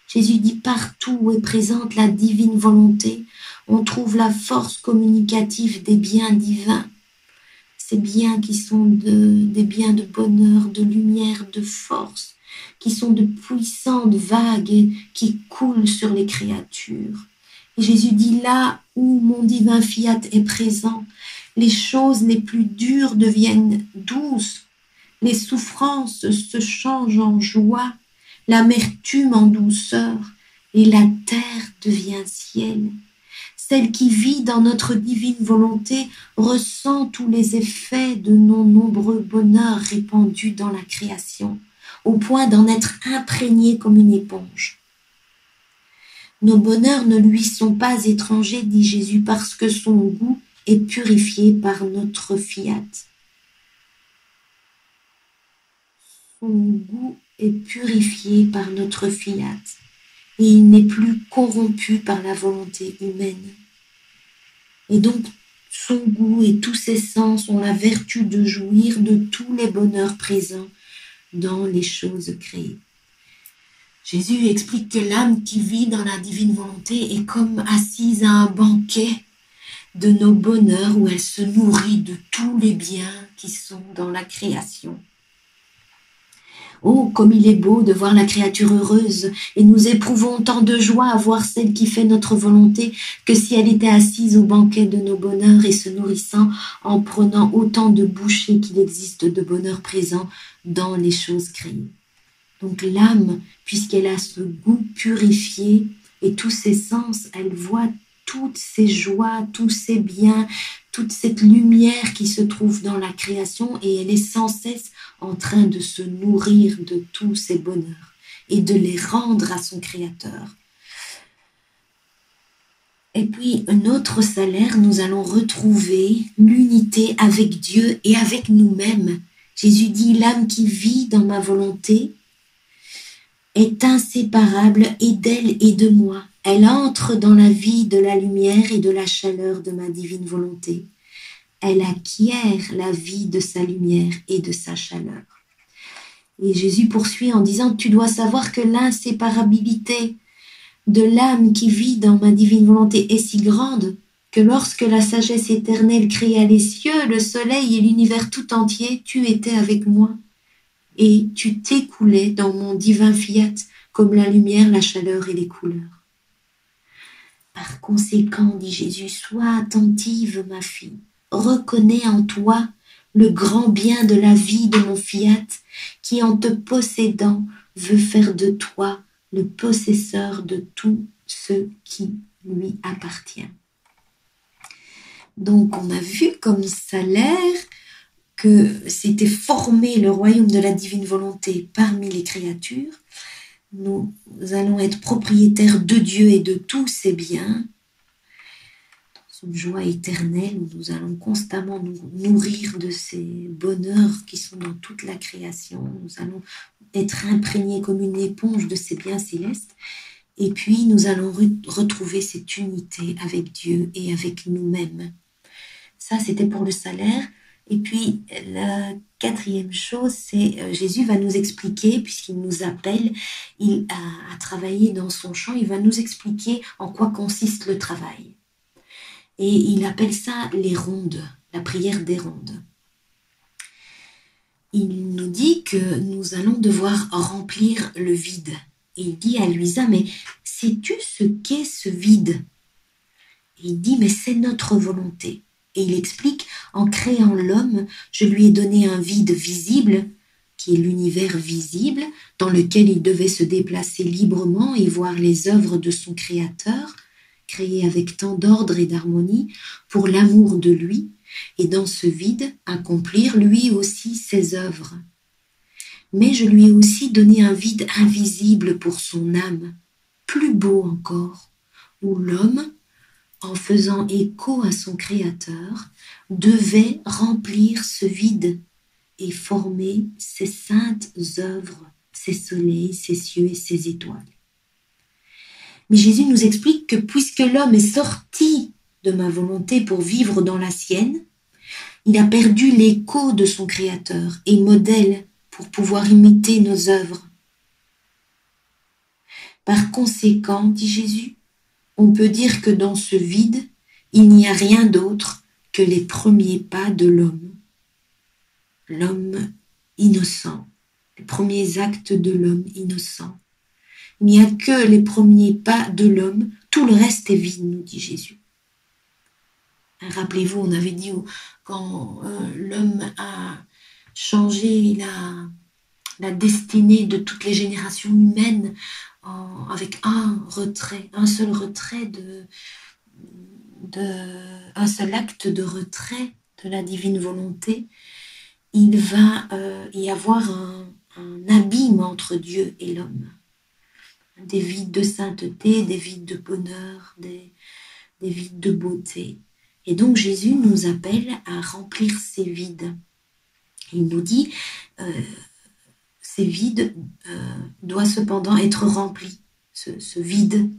Jésus dit partout où est présente la divine volonté, on trouve la force communicative des biens divins. Ces biens qui sont des biens de bonheur, de lumière, de force, qui sont de puissantes vagues et qui coulent sur les créatures. Et Jésus dit là où mon divin fiat est présent, les choses les plus dures deviennent douces, les souffrances se changent en joie, l'amertume en douceur, et la terre devient ciel. Celle qui vit dans notre divine volonté ressent tous les effets de nos nombreux bonheurs répandus dans la création, au point d'en être imprégnée comme une éponge. Nos bonheurs ne lui sont pas étrangers, dit Jésus, parce que son goût est purifié par notre fiat. Son goût est purifié par notre fiat et il n'est plus corrompu par la volonté humaine. Et donc, son goût et tous ses sens ont la vertu de jouir de tous les bonheurs présents dans les choses créées. Jésus explique que l'âme qui vit dans la divine volonté est comme assise à un banquet de nos bonheurs où elle se nourrit de tous les biens qui sont dans la création. Oh, comme il est beau de voir la créature heureuse, et nous éprouvons tant de joie à voir celle qui fait notre volonté que si elle était assise au banquet de nos bonheurs et se nourrissant en prenant autant de bouchées qu'il existe de bonheur présent dans les choses créées. Donc l'âme, puisqu'elle a ce goût purifié et tous ses sens, elle voit toutes ces joies, tous ces biens, toute cette lumière qui se trouve dans la création et elle est sans cesse en train de se nourrir de tous ces bonheurs et de les rendre à son Créateur. Et puis, un autre salaire, nous allons retrouver l'unité avec Dieu et avec nous-mêmes. Jésus dit, l'âme qui vit dans ma volonté est inséparable et d'elle et de moi. Elle entre dans la vie de la lumière et de la chaleur de ma divine volonté. Elle acquiert la vie de sa lumière et de sa chaleur. Et Jésus poursuit en disant, tu dois savoir que l'inséparabilité de l'âme qui vit dans ma divine volonté est si grande que lorsque la sagesse éternelle créa les cieux, le soleil et l'univers tout entier, tu étais avec moi. Et tu t'écoulais dans mon divin fiat comme la lumière, la chaleur et les couleurs. Par conséquent, dit Jésus, sois attentive, ma fille. Reconnais en toi le grand bien de la vie de mon fiat qui, en te possédant, veut faire de toi le possesseur de tout ce qui lui appartient. Donc, on a vu comme salaire que c'était former le royaume de la divine volonté parmi les créatures. Nous allons être propriétaires de Dieu et de tous ses biens. Dans une joie éternelle où nous allons constamment nous nourrir de ces bonheurs qui sont dans toute la création. Nous allons être imprégnés comme une éponge de ces biens célestes. Et puis, nous allons retrouver cette unité avec Dieu et avec nous-mêmes. Ça, c'était pour le salaire. Et puis, la quatrième chose, c'est Jésus va nous expliquer, puisqu'il nous appelle à travailler dans son champ, il va nous expliquer en quoi consiste le travail. Et il appelle ça les rondes, la prière des rondes. Il nous dit que nous allons devoir remplir le vide. Et il dit à Luisa, mais sais-tu ce qu'est ce vide? Et il dit, mais c'est notre volonté. Et il explique, en créant l'homme, je lui ai donné un vide visible, qui est l'univers visible, dans lequel il devait se déplacer librement et voir les œuvres de son Créateur, créées avec tant d'ordre et d'harmonie, pour l'amour de lui, et dans ce vide, accomplir lui aussi ses œuvres. Mais je lui ai aussi donné un vide invisible pour son âme, plus beau encore, où l'homme, en faisant écho à son Créateur, devait remplir ce vide et former ses saintes œuvres, ses soleils, ses cieux et ses étoiles. Mais Jésus nous explique que puisque l'homme est sorti de ma volonté pour vivre dans la sienne, il a perdu l'écho de son Créateur et modèle pour pouvoir imiter nos œuvres. Par conséquent, dit Jésus, on peut dire que dans ce vide, il n'y a rien d'autre que les premiers pas de l'homme innocent, les premiers actes de l'homme innocent. Il n'y a que les premiers pas de l'homme, tout le reste est vide, nous dit Jésus. Rappelez-vous, on avait dit quand l'homme a changé la destinée de toutes les générations humaines avec un seul retrait un seul acte de retrait de la divine volonté, il va y avoir un abîme entre Dieu et l'homme. Des vides de sainteté, des vides de bonheur, des vides de beauté. Et donc Jésus nous appelle à remplir ces vides. Il nous dit, ces vides doivent cependant être remplis, ce vide.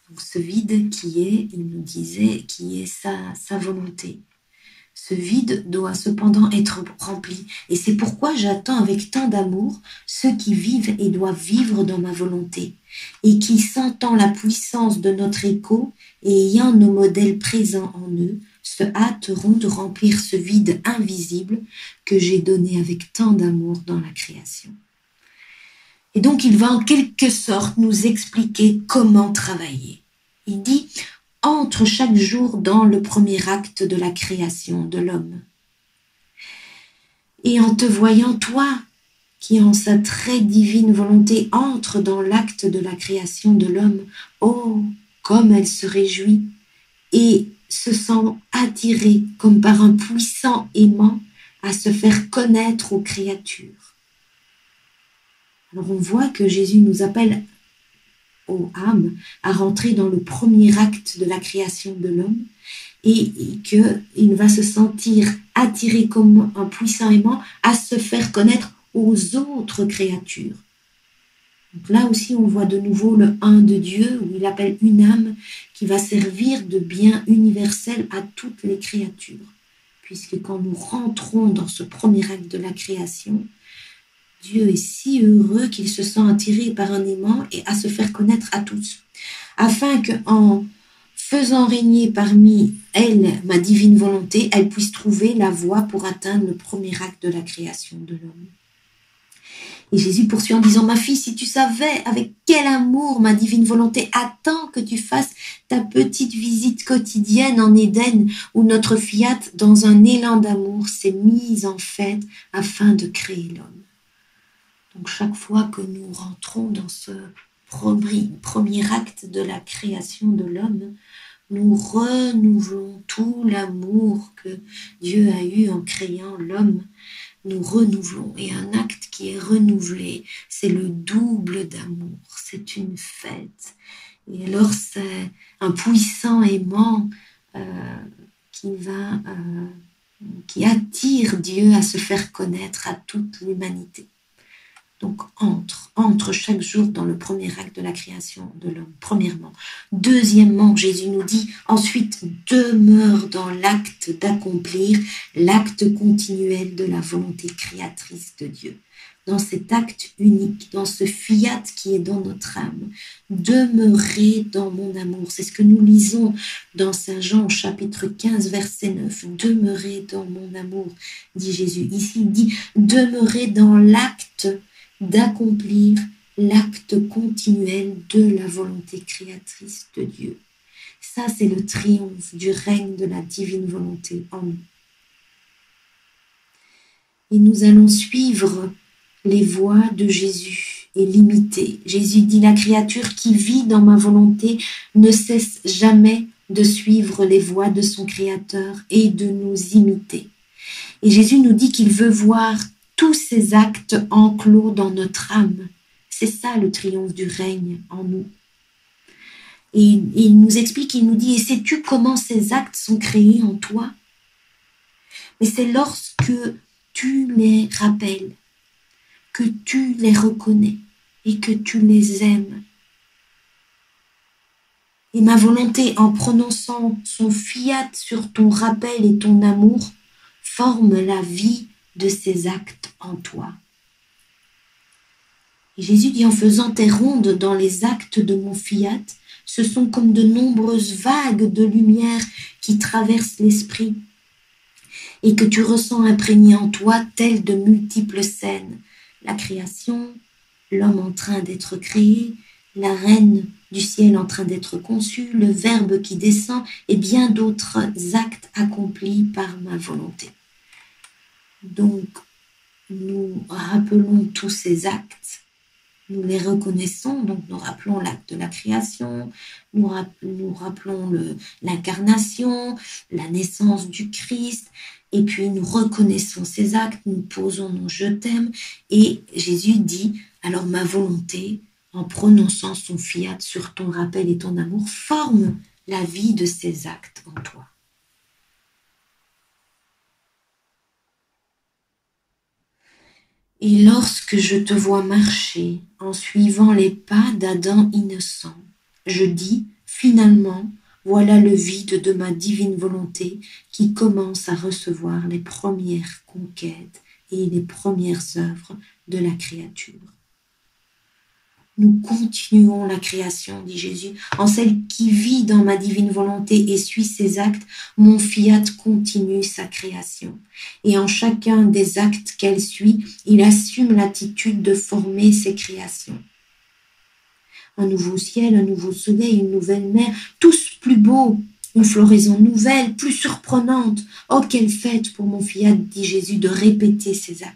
Donc, ce vide qui est, il nous disait, qui est sa volonté. Ce vide doit cependant être rempli. Et c'est pourquoi j'attends avec tant d'amour ceux qui vivent et doivent vivre dans ma volonté, et qui, sentant la puissance de notre écho et ayant nos modèles présents en eux, se hâteront de remplir ce vide invisible que j'ai donné avec tant d'amour dans la création. Et donc, il va en quelque sorte nous expliquer comment travailler. Il dit « Entre chaque jour dans le premier acte de la création de l'homme. Et en te voyant, toi, qui en sa très divine volonté entre dans l'acte de la création de l'homme, oh, comme elle se réjouit et se sent attirée comme par un puissant aimant à se faire connaître aux créatures. » Alors on voit que Jésus nous appelle aux âmes à rentrer dans le premier acte de la création de l'homme et qu'il va se sentir attiré comme un puissant aimant à se faire connaître aux autres créatures. Donc là aussi, on voit de nouveau le un de Dieu, où il appelle une âme qui va servir de bien universel à toutes les créatures. Puisque quand nous rentrons dans ce premier acte de la création, Dieu est si heureux qu'il se sent attiré par un aimant et à se faire connaître à tous, afin qu'en faisant régner parmi elle ma divine volonté, elle puisse trouver la voie pour atteindre le premier acte de la création de l'homme. Et Jésus poursuit en disant « Ma fille, si tu savais avec quel amour ma divine volonté attend que tu fasses ta petite visite quotidienne en Éden, où notre fiat, dans un élan d'amour, s'est mise en fête afin de créer l'homme. » Donc chaque fois que nous rentrons dans ce premier acte de la création de l'homme, nous renouvelons tout l'amour que Dieu a eu en créant l'homme. Nous renouvelons. Et un acte qui est renouvelé, c'est le double d'amour. C'est une fête. Et alors c'est un puissant aimant qui attire Dieu à se faire connaître à toute l'humanité. Donc, entre chaque jour dans le premier acte de la création de l'homme, premièrement. Deuxièmement, Jésus nous dit, ensuite, demeure dans l'acte d'accomplir l'acte continuel de la volonté créatrice de Dieu. Dans cet acte unique, dans ce fiat qui est dans notre âme, demeurez dans mon amour. C'est ce que nous lisons dans Saint Jean, chapitre 15, verset 9. Demeurez dans mon amour, dit Jésus. Ici, il dit, demeurez dans l'acte d'accomplir l'acte continuel de la volonté créatrice de Dieu. Ça, c'est le triomphe du règne de la divine volonté en nous. Et nous allons suivre les voies de Jésus et l'imiter. Jésus dit, la créature qui vit dans ma volonté ne cesse jamais de suivre les voies de son Créateur et de nous imiter. Et Jésus nous dit qu'il veut voir tous ces actes enclos dans notre âme. C'est ça le triomphe du règne en nous. Et il nous explique, il nous dit, et sais-tu comment ces actes sont créés en toi? Mais c'est lorsque tu les rappelles, que tu les reconnais et que tu les aimes. Et ma volonté, en prononçant son fiat sur ton rappel et ton amour, forme la vie de ces actes en toi. Et Jésus dit, en faisant tes rondes dans les actes de mon fiat, ce sont comme de nombreuses vagues de lumière qui traversent l'esprit et que tu ressens imprégné en toi telles de multiples scènes. La création, l'homme en train d'être créé, la reine du ciel en train d'être conçue, le Verbe qui descend et bien d'autres actes accomplis par ma volonté. Donc, nous rappelons tous ces actes, nous les reconnaissons, donc nous rappelons l'acte de la création, nous rappelons l'incarnation, la naissance du Christ, et puis nous reconnaissons ces actes, nous posons nos je t'aime, et Jésus dit, alors ma volonté, en prononçant son fiat sur ton rappel et ton amour, forme la vie de ces actes en toi. Et lorsque je te vois marcher en suivant les pas d'Adam innocent, je dis, finalement, voilà le vide de ma divine volonté qui commence à recevoir les premières conquêtes et les premières œuvres de la créature. Nous continuons la création, dit Jésus, en celle qui vit dans ma divine volonté et suit ses actes, mon fiat continue sa création. Et en chacun des actes qu'elle suit, il assume l'attitude de former ses créations. Un nouveau ciel, un nouveau soleil, une nouvelle mer, tous plus beaux, une floraison nouvelle, plus surprenante. Oh, quelle fête pour mon fiat, dit Jésus, de répéter ses actes.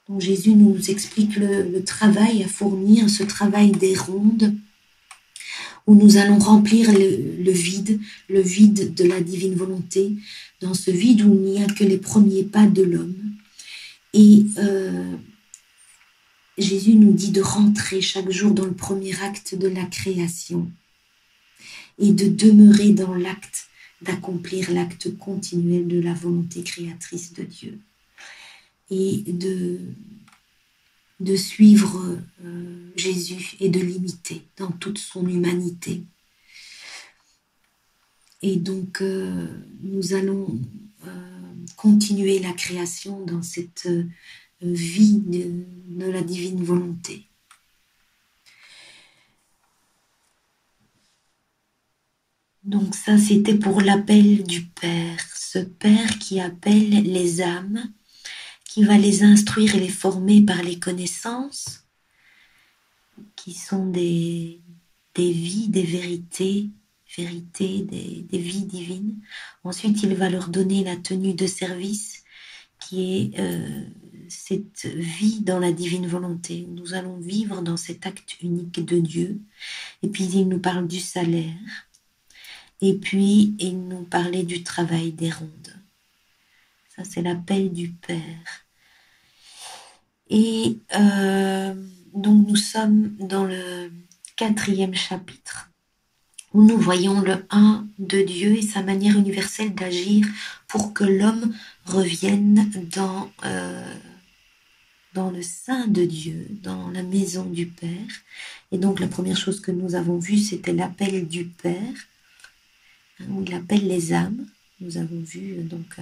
Donc Jésus nous explique le travail à fournir, ce travail des rondes, où nous allons remplir le vide de la divine volonté, dans ce vide où il n'y a que les premiers pas de l'homme. Et Jésus nous dit de rentrer chaque jour dans le premier acte de la création et de demeurer dans l'acte, d'accomplir l'acte continuel de la volonté créatrice de Dieu. Et de suivre Jésus et de l'imiter dans toute son humanité. Et donc, nous allons continuer la création dans cette vie de la divine volonté. Donc ça, c'était pour l'appel du Père, ce Père qui appelle les âmes, qui va les instruire et les former par les connaissances, qui sont des vies, des vérités, des vies divines. Ensuite, il va leur donner la tenue de service, qui est cette vie dans la divine volonté. Nous allons vivre dans cet acte unique de Dieu. Et puis, il nous parle du salaire. Et puis, il nous parlait du travail des rondes. Ça, c'est l'appel du Père. Et donc, nous sommes dans le 4e chapitre, où nous voyons le un de Dieu et sa manière universelle d'agir pour que l'homme revienne dans le sein de Dieu, dans la maison du Père. Et donc, la première chose que nous avons vue, c'était l'appel du Père, où il appelle les âmes. Nous avons vu donc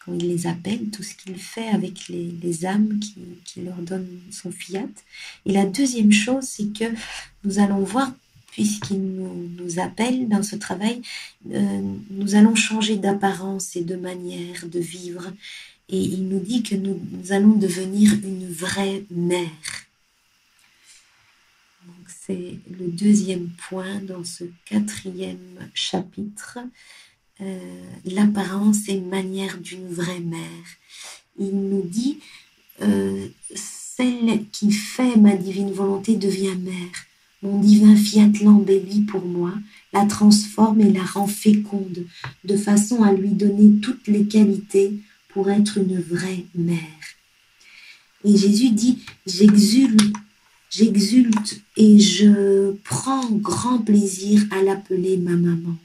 quand il les appelle, tout ce qu'il fait avec les âmes qui leur donnent son fiat. Et la deuxième chose, c'est que nous allons voir, puisqu'il nous appelle dans ce travail, nous allons changer d'apparence et de manière de vivre. Et il nous dit que nous allons devenir une vraie mère. Donc c'est le deuxième point dans ce 4e chapitre, l'apparence et manière d'une vraie mère. Il nous dit, celle qui fait ma divine volonté devient mère. Mon divin fiat l'embellit pour moi, la transforme et la rend féconde, de façon à lui donner toutes les qualités pour être une vraie mère. Et Jésus dit, j'exulte et je prends grand plaisir à l'appeler ma maman.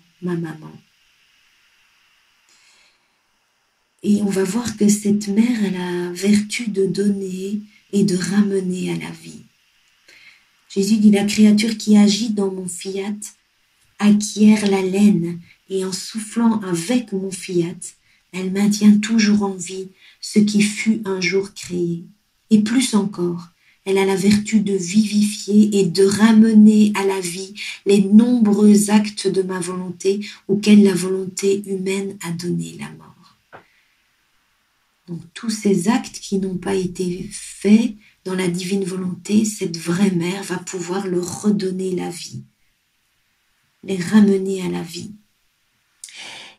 Et on va voir que cette mère a la vertu de donner et de ramener à la vie. Jésus dit, la créature qui agit dans mon fiat acquiert la laine, et en soufflant avec mon fiat, Elle maintient toujours en vie ce qui fut un jour créé. Et plus encore, elle a la vertu de vivifier et de ramener à la vie les nombreux actes de ma volonté auxquels la volonté humaine a donné la mort. Donc tous ces actes qui n'ont pas été faits dans la divine volonté, cette vraie mère va pouvoir leur redonner la vie, les ramener à la vie.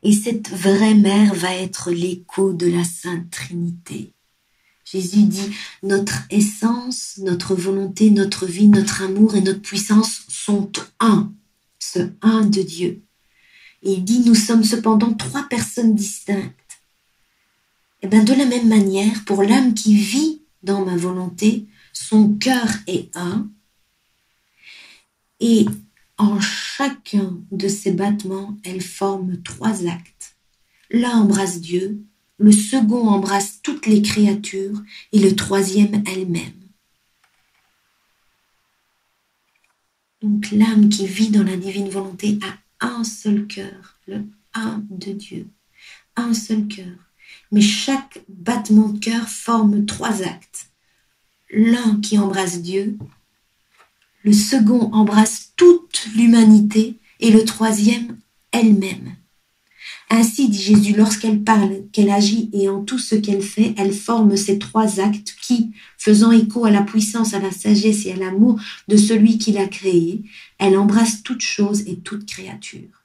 Et cette vraie mère va être l'écho de la Sainte Trinité. Jésus dit, notre essence, notre volonté, notre vie, notre amour et notre puissance sont un, ce un de Dieu. Et il dit, nous sommes cependant trois personnes distinctes. Et bien de la même manière, pour l'âme qui vit dans ma volonté, son cœur est un. Et en chacun de ces battements, elle forme trois actes. L'un embrasse Dieu, le second embrasse toutes les créatures et le troisième elle-même. Donc l'âme qui vit dans la divine volonté a un seul cœur, le un de Dieu, un seul cœur. Mais chaque battement de cœur forme trois actes. L'un qui embrasse Dieu, le second embrasse toute l'humanité et le troisième elle-même. Ainsi, dit Jésus, lorsqu'elle parle, qu'elle agit et en tout ce qu'elle fait, elle forme ces trois actes qui, faisant écho à la puissance, à la sagesse et à l'amour de celui qui l'a créée, elle embrasse toute chose et toute créature.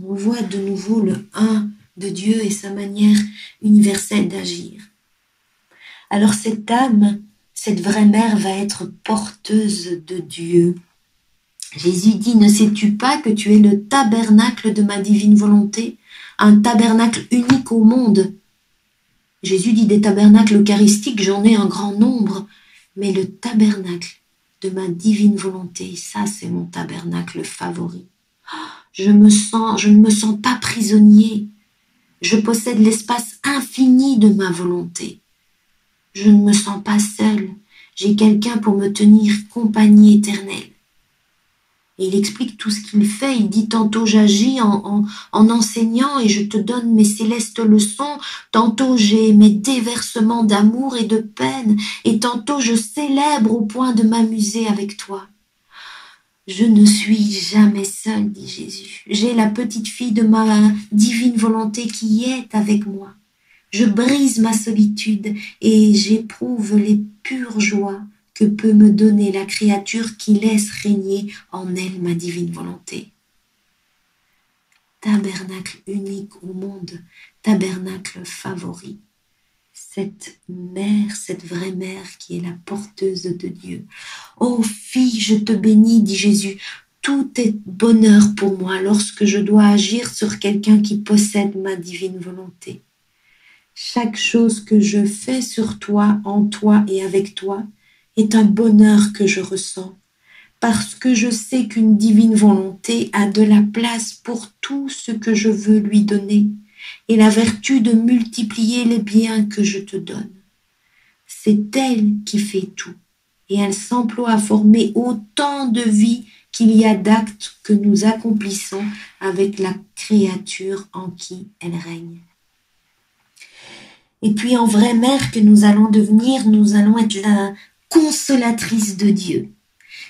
On voit de nouveau le un de Dieu et sa manière universelle d'agir. Alors cette âme, cette vraie mère va être porteuse de Dieu. Jésus dit, ne sais-tu pas que tu es le tabernacle de ma divine volonté, un tabernacle unique au monde? Jésus dit des tabernacles eucharistiques, j'en ai un grand nombre, mais le tabernacle de ma divine volonté, ça c'est mon tabernacle favori. Je ne me sens pas prisonnier. Je possède l'espace infini de ma volonté. Je ne me sens pas seul. J'ai quelqu'un pour me tenir compagnie éternelle. Et il explique tout ce qu'il fait. Il dit tantôt j'agis en enseignant et je te donne mes célestes leçons. Tantôt j'ai mes déversements d'amour et de peine. Et tantôt je célèbre au point de m'amuser avec toi. Je ne suis jamais seul, dit Jésus. J'ai la petite fille de ma divine volonté qui est avec moi. Je brise ma solitude et j'éprouve les pures joies que peut me donner la créature qui laisse régner en elle ma divine volonté. Tabernacle unique au monde, tabernacle favori. Cette mère, cette vraie mère qui est la porteuse de Dieu. Ô fille, je te bénis, dit Jésus, tout est bonheur pour moi lorsque je dois agir sur quelqu'un qui possède ma divine volonté. Chaque chose que je fais sur toi, en toi et avec toi, est un bonheur que je ressens, parce que je sais qu'une divine volonté a de la place pour tout ce que je veux lui donner, et la vertu de multiplier les biens que je te donne. C'est elle qui fait tout, et elle s'emploie à former autant de vies qu'il y a d'actes que nous accomplissons avec la créature en qui elle règne. Et puis en vraie mère que nous allons devenir, nous allons être la consolatrice de Dieu.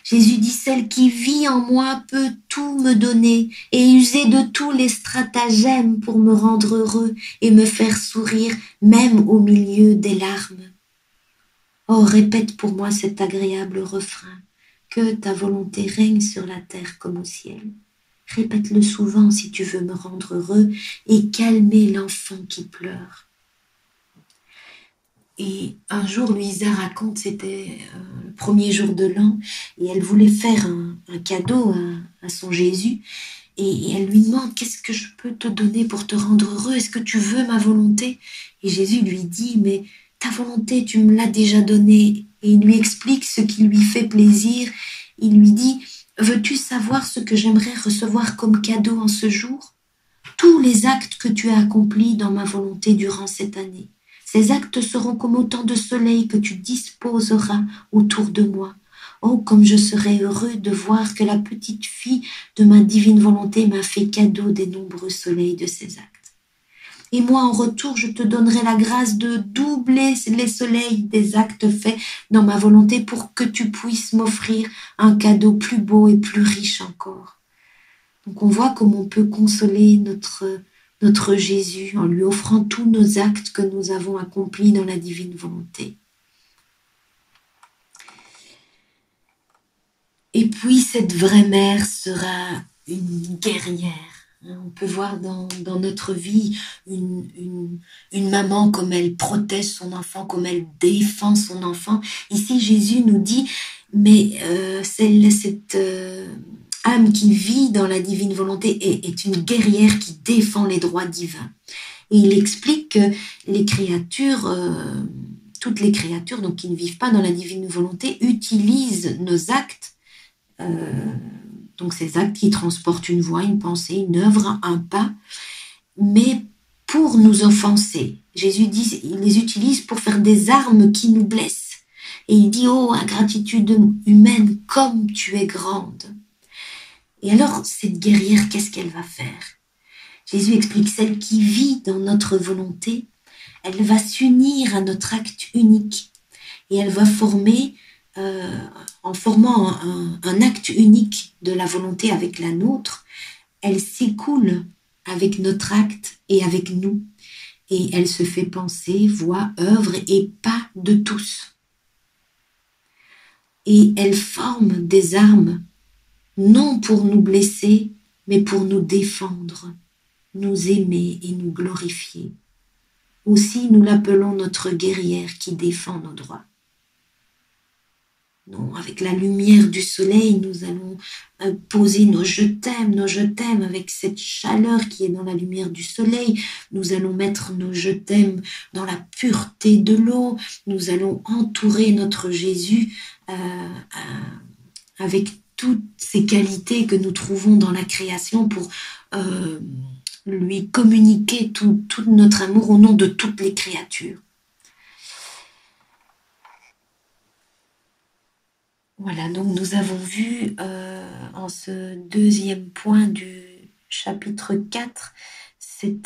Jésus dit, celle qui vit en moi peut tout me donner et user de tous les stratagèmes pour me rendre heureux et me faire sourire, même au milieu des larmes. Oh, répète pour moi cet agréable refrain, que ta volonté règne sur la terre comme au ciel. Répète-le souvent si tu veux me rendre heureux et calmer l'enfant qui pleure. Et un jour, Louisa raconte, c'était le premier jour de l'an, et elle voulait faire un cadeau à son Jésus, et elle lui demande, qu'est-ce que je peux te donner pour te rendre heureux? Est-ce que tu veux ma volonté? Et Jésus lui dit, mais ta volonté, tu me l'as déjà donnée. Et il lui explique ce qui lui fait plaisir. Il lui dit, veux-tu savoir ce que j'aimerais recevoir comme cadeau en ce jour? Tous les actes que tu as accomplis dans ma volonté durant cette année. Ces actes seront comme autant de soleil que tu disposeras autour de moi. Oh, comme je serais heureux de voir que la petite fille de ma divine volonté m'a fait cadeau des nombreux soleils de ces actes. et moi en retour je te donnerai la grâce de doubler les soleils des actes faits dans ma volonté pour que tu puisses m'offrir un cadeau plus beau et plus riche encore. Donc on voit comment on peut consoler notre Jésus en lui offrant tous nos actes que nous avons accomplis dans la divine volonté. Et puis cette vraie mère sera une guerrière. On peut voir dans notre vie une maman comme elle protège son enfant, comme elle défend son enfant. Ici, Jésus nous dit, mais cette âme qui vit dans la divine volonté est une guerrière qui défend les droits divins. Et il explique que les créatures, toutes les créatures donc, qui ne vivent pas dans la divine volonté, utilisent nos actes, donc ces actes qui transportent une voix, une pensée, une œuvre, un pas, mais pour nous offenser. Jésus dit, il les utilise pour faire des armes qui nous blessent. Et il dit, oh, ingratitude humaine, comme tu es grande. Et alors, cette guerrière, qu'est-ce qu'elle va faire? Jésus explique, celle qui vit dans notre volonté, elle va s'unir à notre acte unique. Et elle va former, en formant un acte unique de la volonté avec la nôtre, elle s'écoule avec notre acte et avec nous. Et elle se fait penser, voix, œuvre et pas de tous. Et elle forme des armes, non pour nous blesser, mais pour nous défendre, nous aimer et nous glorifier. Aussi, nous l'appelons notre guerrière qui défend nos droits. Non, avec la lumière du soleil, nous allons poser nos je t'aime avec cette chaleur qui est dans la lumière du soleil. Nous allons mettre nos je t'aime dans la pureté de l'eau. Nous allons entourer notre Jésus avec toutes ces qualités que nous trouvons dans la création pour lui communiquer tout notre amour au nom de toutes les créatures. Voilà, donc nous avons vu en ce deuxième point du chapitre 4, c'est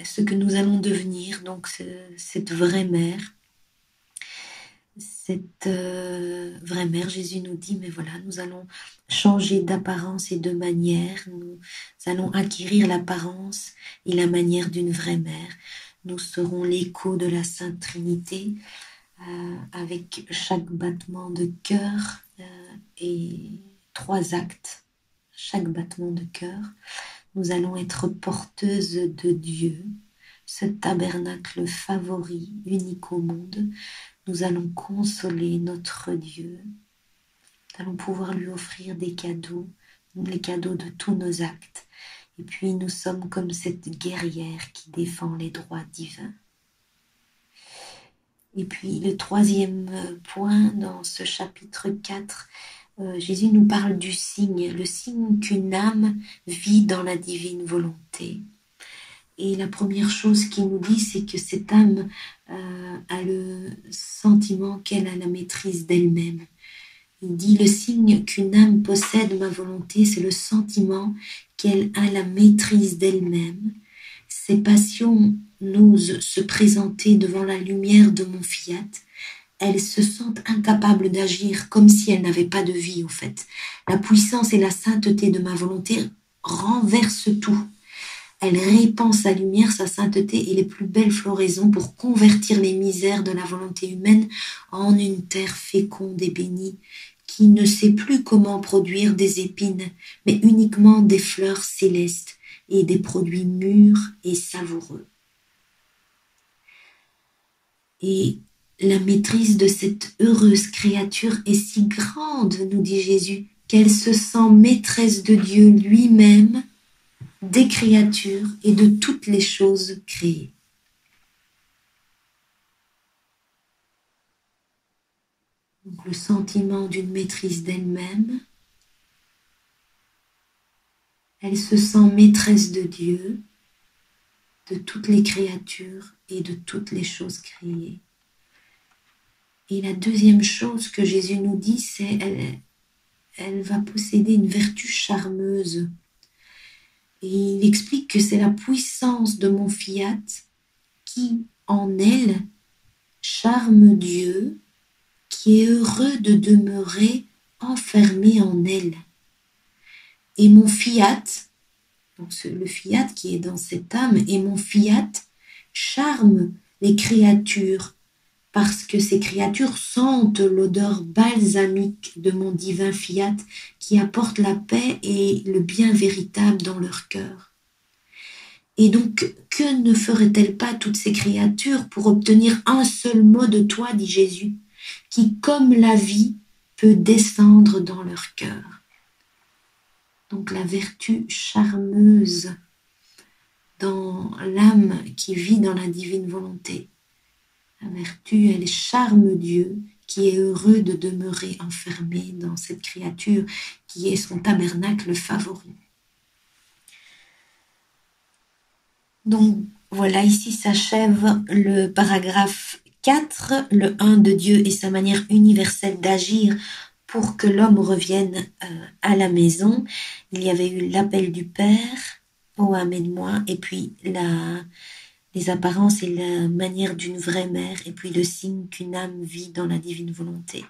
ce que nous allons devenir, donc cette vraie mère. Cette vraie mère, Jésus nous dit, mais voilà, nous allons changer d'apparence et de manière, nous allons acquérir l'apparence et la manière d'une vraie mère. Nous serons l'écho de la Sainte Trinité, avec chaque battement de cœur et 3 actes, chaque battement de cœur. Nous allons être porteuses de Dieu, ce tabernacle favori, unique au monde. Nous allons consoler notre Dieu. Nous allons pouvoir lui offrir des cadeaux, les cadeaux de tous nos actes. Et puis nous sommes comme cette guerrière qui défend les droits divins. Et puis le troisième point dans ce chapitre 4, Jésus nous parle du signe, le signe qu'une âme vit dans la divine volonté. Et la première chose qu'il nous dit, c'est que cette âme a le sentiment qu'elle a la maîtrise d'elle-même. Il dit, le signe qu'une âme possède ma volonté, c'est le sentiment qu'elle a la maîtrise d'elle-même. Ses passions n'osent se présenter devant la lumière de mon fiat. Elles se sentent incapables d'agir comme si elles n'avaient pas de vie, au fait. La puissance et la sainteté de ma volonté renversent tout. Elle répand sa lumière, sa sainteté et les plus belles floraisons pour convertir les misères de la volonté humaine en une terre féconde et bénie qui ne sait plus comment produire des épines, mais uniquement des fleurs célestes et des produits mûrs et savoureux. Et la maîtrise de cette heureuse créature est si grande, nous dit Jésus, qu'elle se sent maîtresse de Dieu lui-même, des créatures et de toutes les choses créées. Donc le sentiment d'une maîtrise d'elle-même, elle se sent maîtresse de Dieu, de toutes les créatures et de toutes les choses créées. Et la deuxième chose que Jésus nous dit, c'est qu'elle va posséder une vertu charmeuse. Et il explique que c'est la puissance de mon fiat qui, en elle, charme Dieu, qui est heureux de demeurer enfermé en elle. Et mon fiat, donc le fiat qui est dans cette âme, et mon fiat charme les créatures, parce que ces créatures sentent l'odeur balsamique de mon divin fiat qui apporte la paix et le bien véritable dans leur cœur. Et donc, que ne feraient-elles pas toutes ces créatures pour obtenir un seul mot de toi, dit Jésus, qui, comme la vie, peut descendre dans leur cœur. Donc la vertu charmeuse dans l'âme qui vit dans la divine volonté. La vertu, elle charme Dieu, qui est heureux de demeurer enfermé dans cette créature qui est son tabernacle favori. Donc voilà, ici s'achève le paragraphe 4, le 1 de Dieu et sa manière universelle d'agir pour que l'homme revienne à la maison. Il y avait eu l'appel du Père, ô amène-moi, et puis les apparences et la manière d'une vraie mère, et puis le signe qu'une âme vit dans la divine volonté.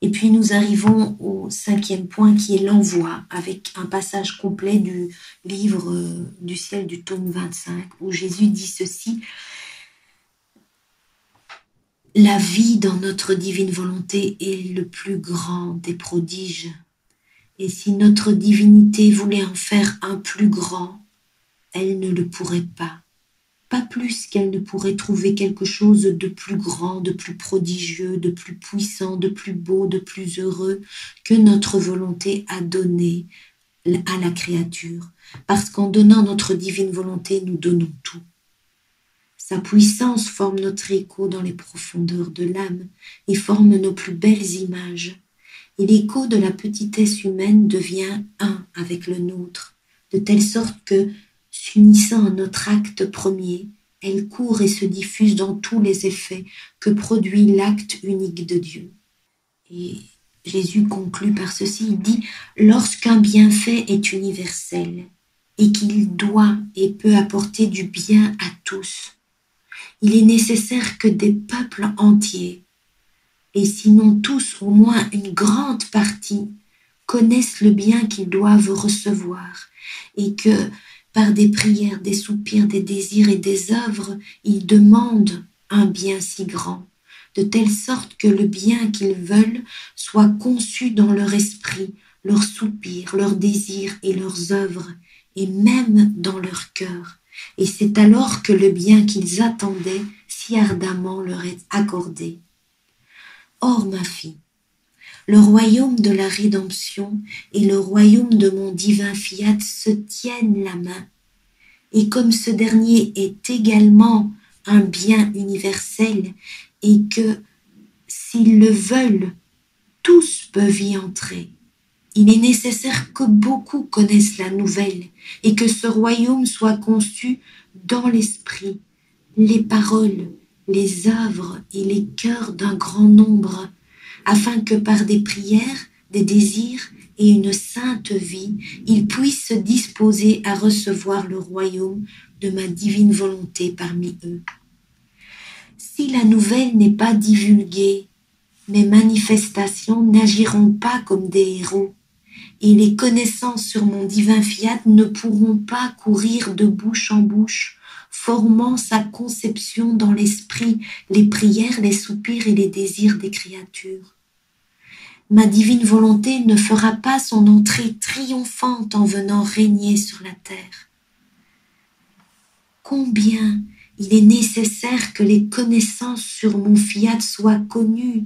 Et puis nous arrivons au 5e point qui est l'envoi, avec un passage complet du livre du ciel du tome 25, où Jésus dit ceci: la vie dans notre divine volonté est le plus grand des prodiges. Et si notre divinité voulait en faire un plus grand, elle ne le pourrait pas. Pas plus qu'elle ne pourrait trouver quelque chose de plus grand, de plus prodigieux, de plus puissant, de plus beau, de plus heureux que notre volonté a donné à la créature. Parce qu'en donnant notre divine volonté, nous donnons tout. Sa puissance forme notre écho dans les profondeurs de l'âme et forme nos plus belles images. Et l'écho de la petitesse humaine devient un avec le nôtre, de telle sorte que, s'unissant à notre acte premier, elle court et se diffuse dans tous les effets que produit l'acte unique de Dieu. Et Jésus conclut par ceci, il dit « Lorsqu'un bienfait est universel et qu'il doit et peut apporter du bien à tous, il est nécessaire que des peuples entiers, et sinon tous, au moins une grande partie, connaissent le bien qu'ils doivent recevoir et que, par des prières, des soupirs, des désirs et des œuvres, ils demandent un bien si grand, de telle sorte que le bien qu'ils veulent soit conçu dans leur esprit, leurs soupirs, leurs désirs et leurs œuvres, et même dans leur cœur. Et c'est alors que le bien qu'ils attendaient si ardemment leur est accordé. Or, ma fille, le royaume de la rédemption et le royaume de mon divin fiat se tiennent la main. Et comme ce dernier est également un bien universel et que, s'ils le veulent, tous peuvent y entrer, il est nécessaire que beaucoup connaissent la nouvelle et que ce royaume soit conçu dans l'esprit, les paroles, les œuvres et les cœurs d'un grand nombre, afin que par des prières, des désirs et une sainte vie, ils puissent se disposer à recevoir le royaume de ma divine volonté parmi eux. Si la nouvelle n'est pas divulguée, mes manifestations n'agiront pas comme des héros, et les connaissances sur mon divin fiat ne pourront pas courir de bouche en bouche, formant sa conception dans l'esprit, les prières, les soupirs et les désirs des créatures. Ma divine volonté ne fera pas son entrée triomphante en venant régner sur la terre. Combien il est nécessaire que les connaissances sur mon fiat soient connues.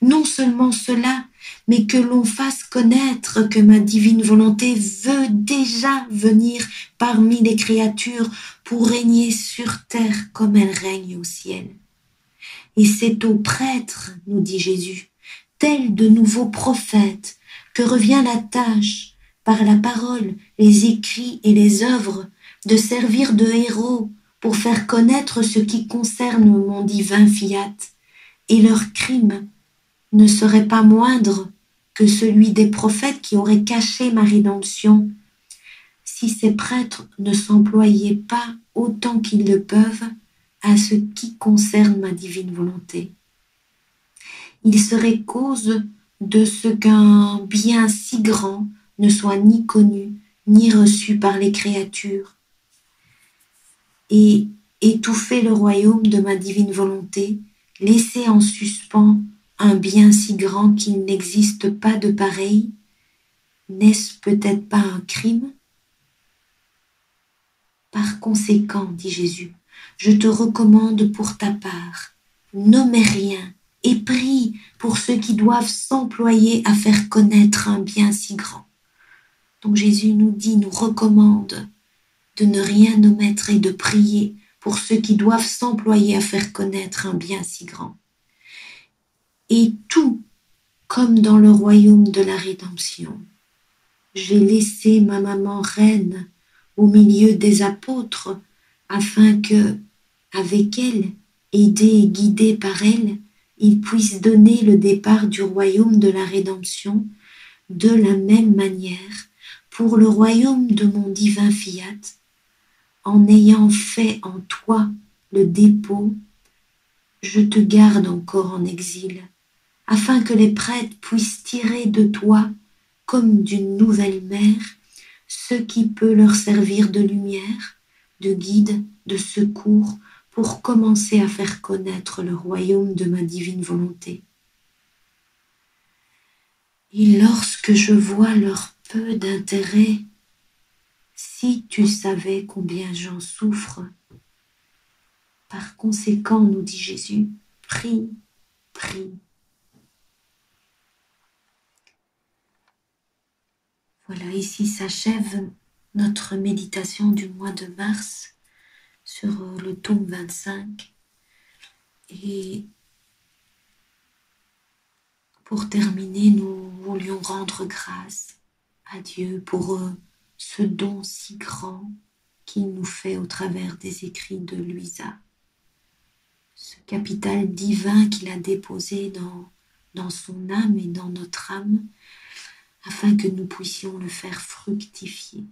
Non seulement cela, mais que l'on fasse connaître que ma divine volonté veut déjà venir parmi les créatures pour régner sur terre comme elle règne au ciel. Et c'est aux prêtres, nous dit Jésus, tels de nouveaux prophètes, que revient la tâche, par la parole, les écrits et les œuvres, de servir de héros pour faire connaître ce qui concerne mon divin fiat, et leur crime ne serait pas moindre que celui des prophètes qui auraient caché ma rédemption, si ces prêtres ne s'employaient pas autant qu'ils le peuvent à ce qui concerne ma divine volonté. Il serait cause de ce qu'un bien si grand ne soit ni connu ni reçu par les créatures, et étouffer le royaume de ma divine volonté, laisser en suspens un bien si grand qu'il n'existe pas de pareil, n'est-ce peut-être pas un crime? Par conséquent, dit Jésus, je te recommande pour ta part, n'omets rien et prie pour ceux qui doivent s'employer à faire connaître un bien si grand. Donc Jésus nous dit, nous recommande de ne rien omettre et de prier pour ceux qui doivent s'employer à faire connaître un bien si grand. Et tout, comme dans le royaume de la rédemption, j'ai laissé ma maman reine au milieu des apôtres, afin que, avec elle, aidés et guidés par elle, ils puissent donner le départ du royaume de la rédemption de la même manière pour le royaume de mon divin fiat, en ayant fait en toi le dépôt, je te garde encore en exil, afin que les prêtres puissent tirer de toi, comme d'une nouvelle mère, ce qui peut leur servir de lumière, de guide, de secours, pour commencer à faire connaître le royaume de ma divine volonté. Et lorsque je vois leur peu d'intérêt, si tu savais combien j'en souffre, par conséquent, nous dit Jésus, prie, prie. Voilà, ici s'achève notre méditation du mois de mars sur le tome 25. Et pour terminer, nous voulions rendre grâce à Dieu pour ce don si grand qu'il nous fait au travers des écrits de Luisa. Ce capital divin qu'il a déposé dans son âme et dans notre âme, afin que nous puissions le faire fructifier.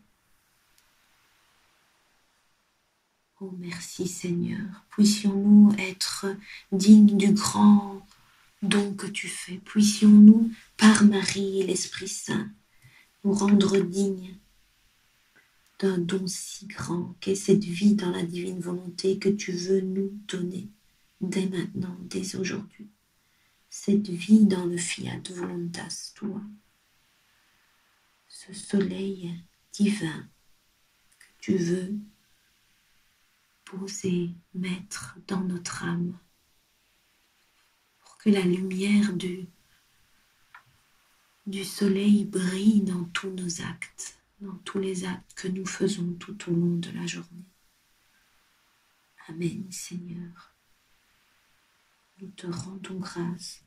Oh merci Seigneur, puissions-nous être dignes du grand don que tu fais. Puissions-nous, par Marie et l'Esprit Saint, nous rendre dignes d'un don si grand qu'est cette vie dans la divine volonté que tu veux nous donner dès maintenant, dès aujourd'hui. Cette vie dans le fiat voluntas tua. Ce soleil divin que tu veux poser, mettre dans notre âme, pour que la lumière du soleil brille dans tous nos actes, dans tous les actes que nous faisons tout au long de la journée. Amen, Seigneur. Nous te rendons grâce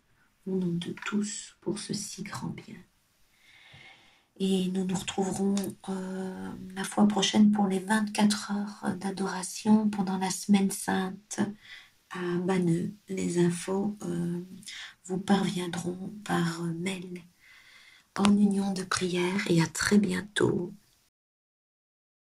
au nom de tous pour ce si grand bien. Et nous nous retrouverons la fois prochaine pour les 24 heures d'adoration pendant la semaine sainte à Banneux. Les infos vous parviendront par mail en union de prière et à très bientôt.